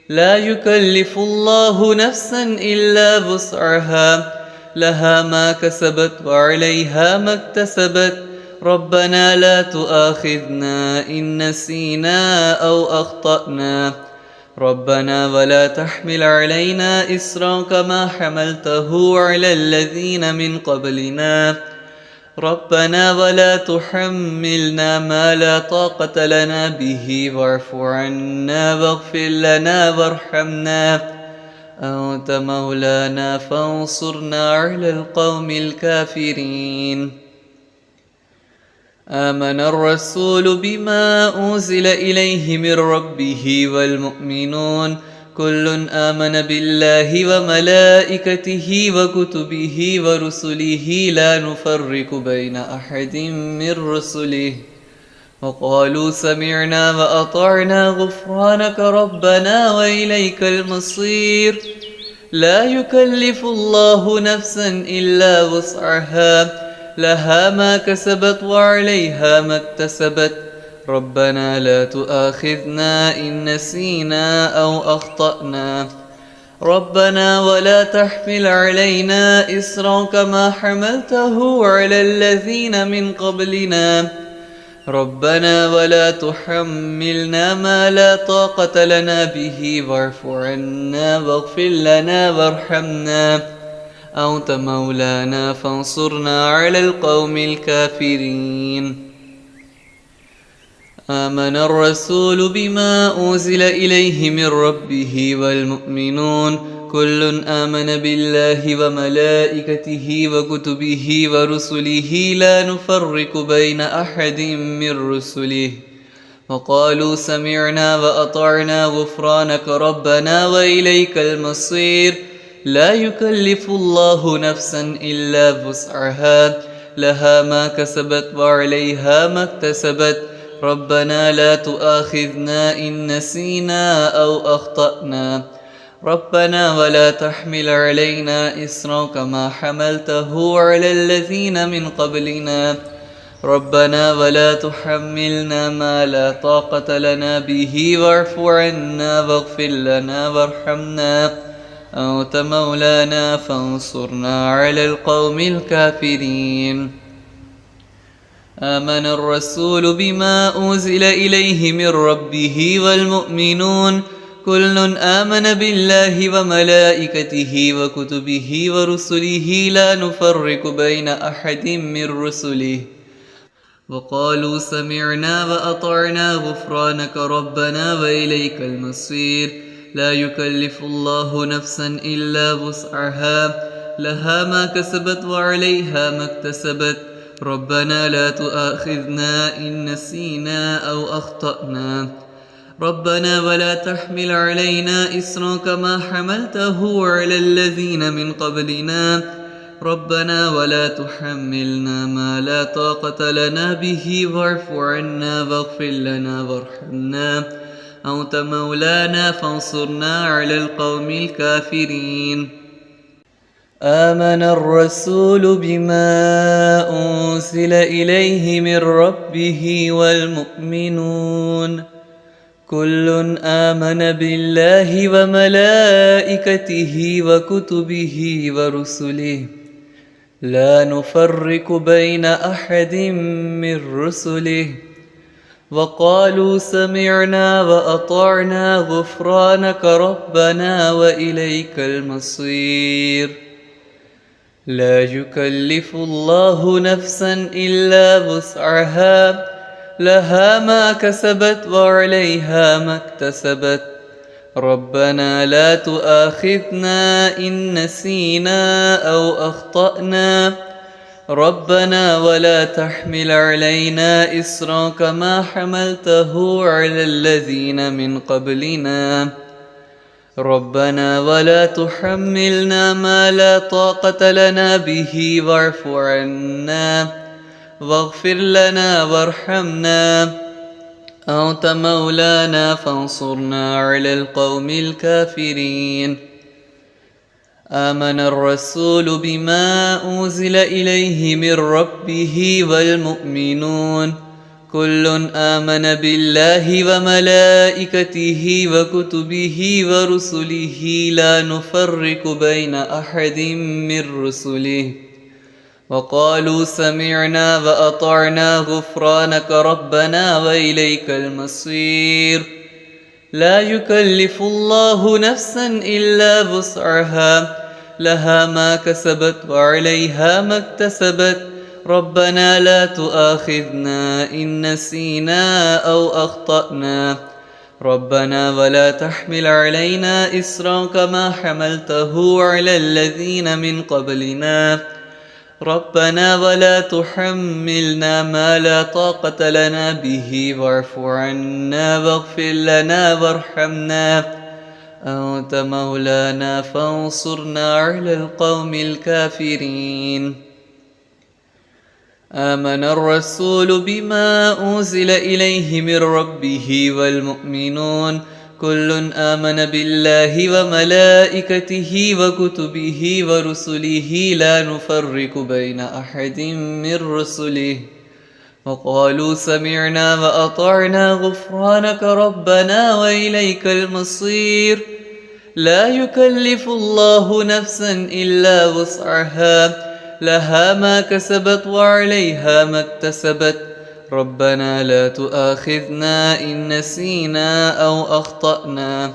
لا يكلف الله نفسا إلا وسعها لها ما كسبت وعليها ما اكتسبت ربنا لا تؤاخذنا إن نسينا أو أخطأنا ربنا ولا تحمل علينا إصرا كما حملته على الذين من قبلنا ربنا ولا تحملنا ما لا طاقة لنا به واعف عنا واغفر لنا وارحمنا أنت مولانا فانصرنا على القوم الكافرين آمن الرسول بما أنزل إليه من ربه والمؤمنون كل آمن بالله وملائكته وكتبه ورسله لا نفرق بين أحد من رسله وقالوا سمعنا وأطعنا غفرانك ربنا وإليك المصير لا يكلف الله نفسا إلا وسعها لها ما كسبت وعليها ما اكتسبت ربنا لا تؤاخذنا إن نسينا أو أخطأنا ربنا ولا تحمل علينا إصرا كما حملته على الذين من قبلنا ربنا ولا تحملنا ما لا طاقة لنا به واعف عنا واغفر لنا وارحمنا أنت مولانا فانصرنا على القوم الكافرين آمن الرسول بما أنزل إليه من ربه والمؤمنون كل آمن بالله وملائكته وكتبه ورسله لا نفرق بين أحد من رسله وقالوا سمعنا وأطعنا غفرانك ربنا وإليك المصير لا يكلف الله نفسا إلا وسعها لها ما كسبت وعليها ما اكتسبت ربنا لا تؤاخذنا إن نسينا أو أخطأنا ربنا ولا تحمل علينا إصرا كما حملته على الذين من قبلنا ربنا ولا تحملنا ما لا طاقة لنا به واعف عنا واغفر لنا وارحمنا أنت مولانا فانصرنا على القوم الكافرين آمن الرسول بما أنزل إليه من ربه والمؤمنون كل آمن بالله وملائكته وكتبه ورسله لا نفرق بين أحد من رسله وقالوا سمعنا وأطعنا غفرانك ربنا وإليك المصير لا يكلف الله نفسا إلا وسعها لها ما كسبت وعليها ما اكتسبت ربنا لا تؤاخذنا إن نسينا أو أخطأنا ربنا ولا تحمل علينا إصرا كما حملته على الذين من قبلنا ربنا ولا تحملنا ما لا طاقة لنا به واعف عنا واغفر لنا وارحمنا أنت مولانا فانصرنا على القوم الكافرين آمن الرسول بما أنزل إليه من ربه والمؤمنون كل آمن بالله وملائكته وكتبه ورسله لا نفرق بين أحد من رسله وقالوا سمعنا وأطعنا غفرانك ربنا وإليك المصير لا يكلف الله نفسا إلا وسعها لها ما كسبت وعليها ما اكتسبت ربنا لا تؤاخذنا إن نسينا أو أخطأنا ربنا ولا تحمل علينا إصرا كما حملته على الذين من قبلنا ربنا ولا تحملنا ما لا طاقة لنا به واعف عنا واغفر لنا وارحمنا أنت مولانا فانصرنا على القوم الكافرين آمن الرسول بما أنزل إليه من ربه والمؤمنون كل آمن بالله وملائكته وكتبه ورسله لا نفرق بين أحد من رسله وقالوا سمعنا وأطعنا غفرانك ربنا وإليك المصير لا يكلف الله نفسا إلا وسعها لها ما كسبت وعليها ما اكتسبت ربنا لا تؤاخذنا إن نسينا أو أخطأنا ربنا ولا تحمل علينا إصرا كما حملته على الذين من قبلنا ربنا ولا تحملنا ما لا طاقة لنا به واعف عنا واغفر لنا وارحمنا أنت مولانا فانصرنا على القوم الكافرين آمن الرسول بما أنزل إليه من ربه والمؤمنون كل آمن بالله وملائكته وكتبه ورسله لا نفرق بين أحد من رسله وقالوا سمعنا وأطعنا غفرانك ربنا وإليك المصير لا يكلف الله نفسا إلا وسعها لها ما كسبت وعليها ما اكتسبت ربنا لا تؤاخذنا إن نسينا أو أخطأنا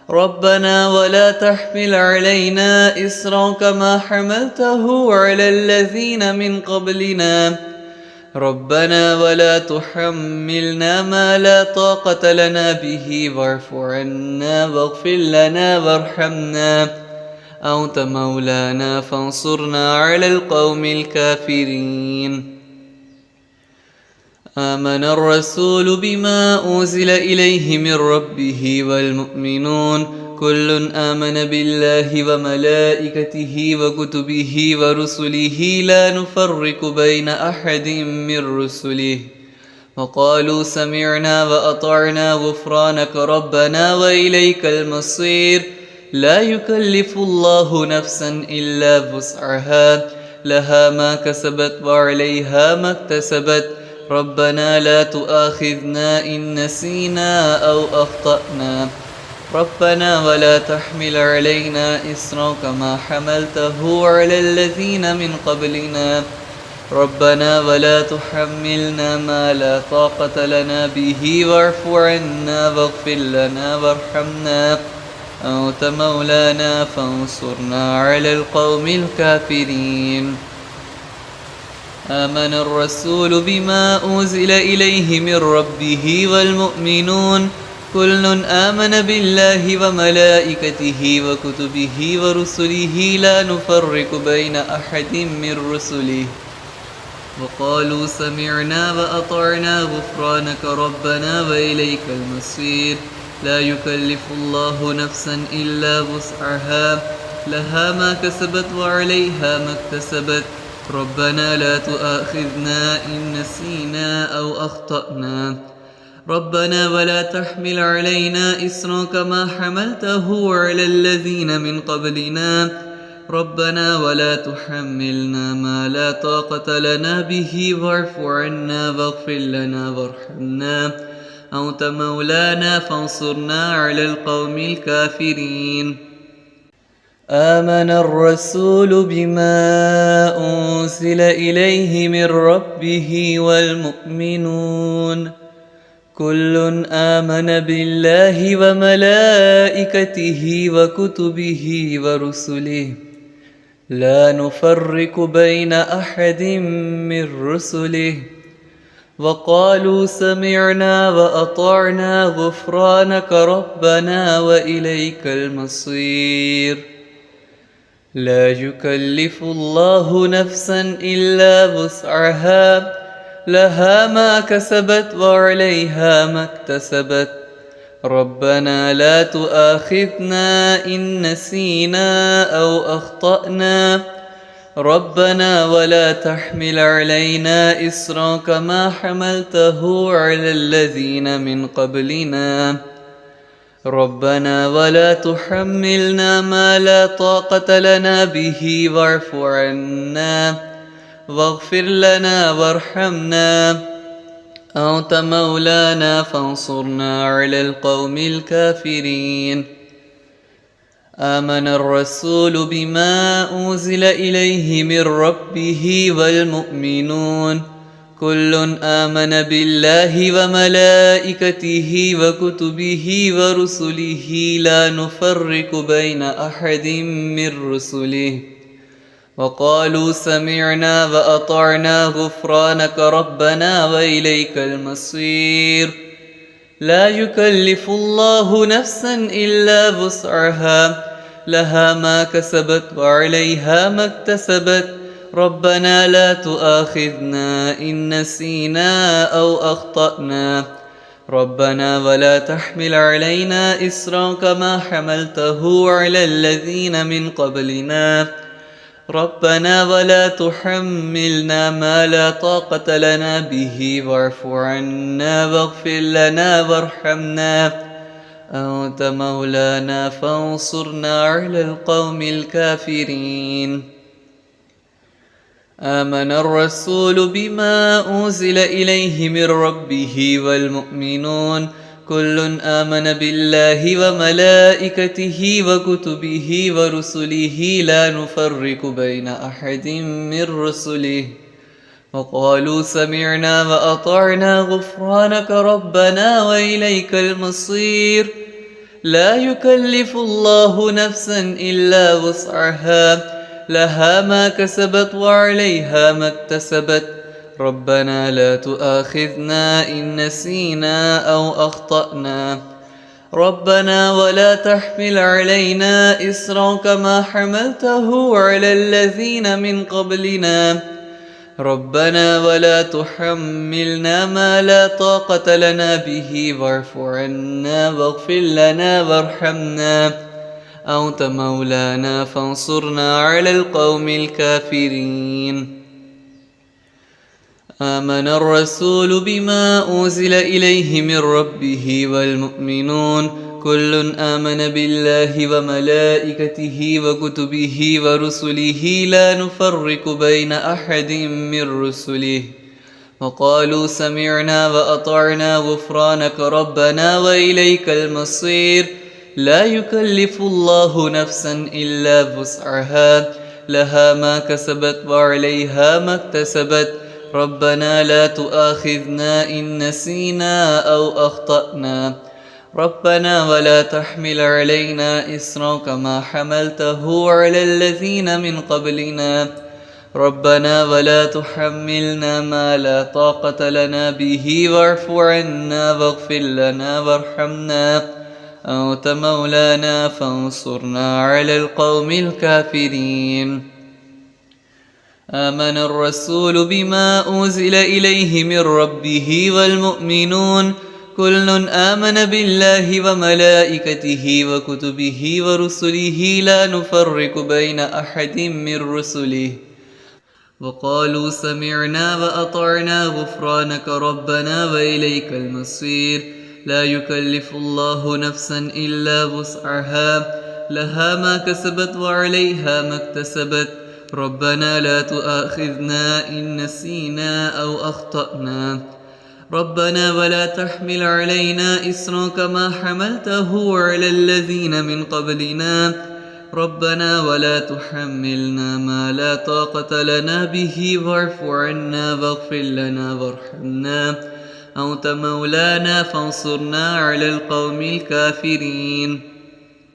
ربنا ولا تحمل علينا إصرا كما حملته على الذين من قبلنا ربنا ولا تحملنا ما لا طاقة لنا به واعف عنا واغفر لنا وارحمنا أنت مولانا فانصرنا على القوم الكافرين آمن الرسول بما أنزل إليه من ربه والمؤمنون كل آمن بالله وملائكته وكتبه ورسله لا نفرق بين أحد من رسله وقالوا سمعنا وأطعنا غفرانك ربنا وإليك المصير لا يكلف الله نفسا إلا وسعها لها ما كسبت وعليها ما اكتسبت ربنا لا تؤاخذنا إن نسينا أو أخطأنا ربنا ولا تحمل علينا إصرا كما حملته على الذين من قبلنا ربنا ولا تحملنا ما لا طاقة لنا به واعف عنا واغفر لنا وارحمنا أنت مولانا فانصرنا على القوم الكافرين آمن الرسول بما أنزل إليه من ربه والمؤمنون كل آمن بالله وملائكته وكتبه ورسله لا نفرق بين أحد من رسله وقالوا سمعنا وأطعنا غفرانك ربنا وإليك المصير لا يكلف الله نفسا إلا وسعها لها ما كسبت وعليها ما اكتسبت ربنا لا تؤاخذنا إن نسينا أو أخطأنا ربنا ولا تحمل علينا إصرا كما حملته على الذين من قبلنا ربنا ولا تحملنا ما لا طاقة لنا به واعف عنا واغفر لنا وارحمنا أنت مولانا فانصرنا على القوم الكافرين. آمن الرسول بما أنزل إليه من ربه والمؤمنون كل آمن بالله وملائكته وكتبه ورسله لا نفرق بين أحد من رسله وقالوا سمعنا وأطعنا غفرانك ربنا وإليك المصير. لا يكلف الله نفسا إلا وسعها لها ما كسبت وعليها ما اكتسبت ربنا لا تؤاخذنا إن نسينا أو أخطأنا ربنا ولا تحمل علينا إصرا كما حملته على الذين من قبلنا ربنا ولا تحملنا ما لا طاقة لنا به واعف عنا واغفر لنا وارحمنا أنت مولانا فانصرنا على القوم الكافرين. آمن الرسول بما أنزل إليه من ربه والمؤمنون كل آمن بالله وملائكته وكتبه ورسله لا نفرق بين أحد من رسله وقالوا سمعنا وأطعنا غفرانك ربنا وإليك المصير. لا يكلف الله نفسا إلا وسعها لها ما كسبت وعليها ما اكتسبت ربنا لا تؤاخذنا إن نسينا أو أخطأنا ربنا ولا تحمل علينا إصرا كما حملته على الذين من قبلنا ربنا ولا تحملنا ما لا طاقة لنا به واعف عنا واغفر لنا وارحمنا أنت مولانا فانصرنا على القوم الكافرين. آمن الرسول بما أنزل إليه من ربه والمؤمنون كل آمن بالله وملائكته وكتبه ورسله لا نفرق بين أحد من رسله وقالوا سمعنا وأطعنا غفرانك ربنا وإليك المصير. لا يكلف الله نفسا إلا وسعها لها ما كسبت وعليها ما اكتسبت ربنا لا تؤاخذنا إن نسينا أو أخطأنا ربنا ولا تحمل علينا إصرا كما حملته على الذين من قبلنا ربنا ولا تحملنا ما لا طاقة لنا به واعف عنا واغفر لنا وارحمنا أنت مولانا فانصرنا على القوم الكافرين. آمن الرسول بما أنزل إليه من ربه والمؤمنون كل آمن بالله وملائكته وكتبه ورسله لا نفرق بين أحد من رسله وقالوا سمعنا وأطعنا غفرانك ربنا وإليك المصير. لا يكلف الله نفسا إلا وسعها لها ما كسبت وعليها ما اكتسبت ربنا لا تؤاخذنا إن نسينا أو أخطأنا ربنا ولا تحمل علينا إصرا كما حملته على الذين من قبلنا ربنا ولا تحملنا ما لا طاقة لنا به واعف عنا واغفر لنا وارحمنا أنت مولانا فانصرنا على القوم الكافرين. آمن الرسول بما أنزل إليه من ربه والمؤمنون كل آمن بالله وملائكته وكتبه ورسله لا نفرق بين أحد من رسله وقالوا سمعنا وأطعنا غفرانك ربنا وإليك المصير. لا يكلف الله نفسا إلا وسعها لها ما كسبت وعليها ما اكتسبت ربنا لا تؤاخذنا إن نسينا أو أخطأنا ربنا ولا تحمل علينا إصرا كما حملته على الذين من قبلنا ربنا ولا تحملنا ما لا طاقة لنا به واعف عنا واغفر لنا وارحمنا أنت مولانا فانصرنا على القوم الكافرين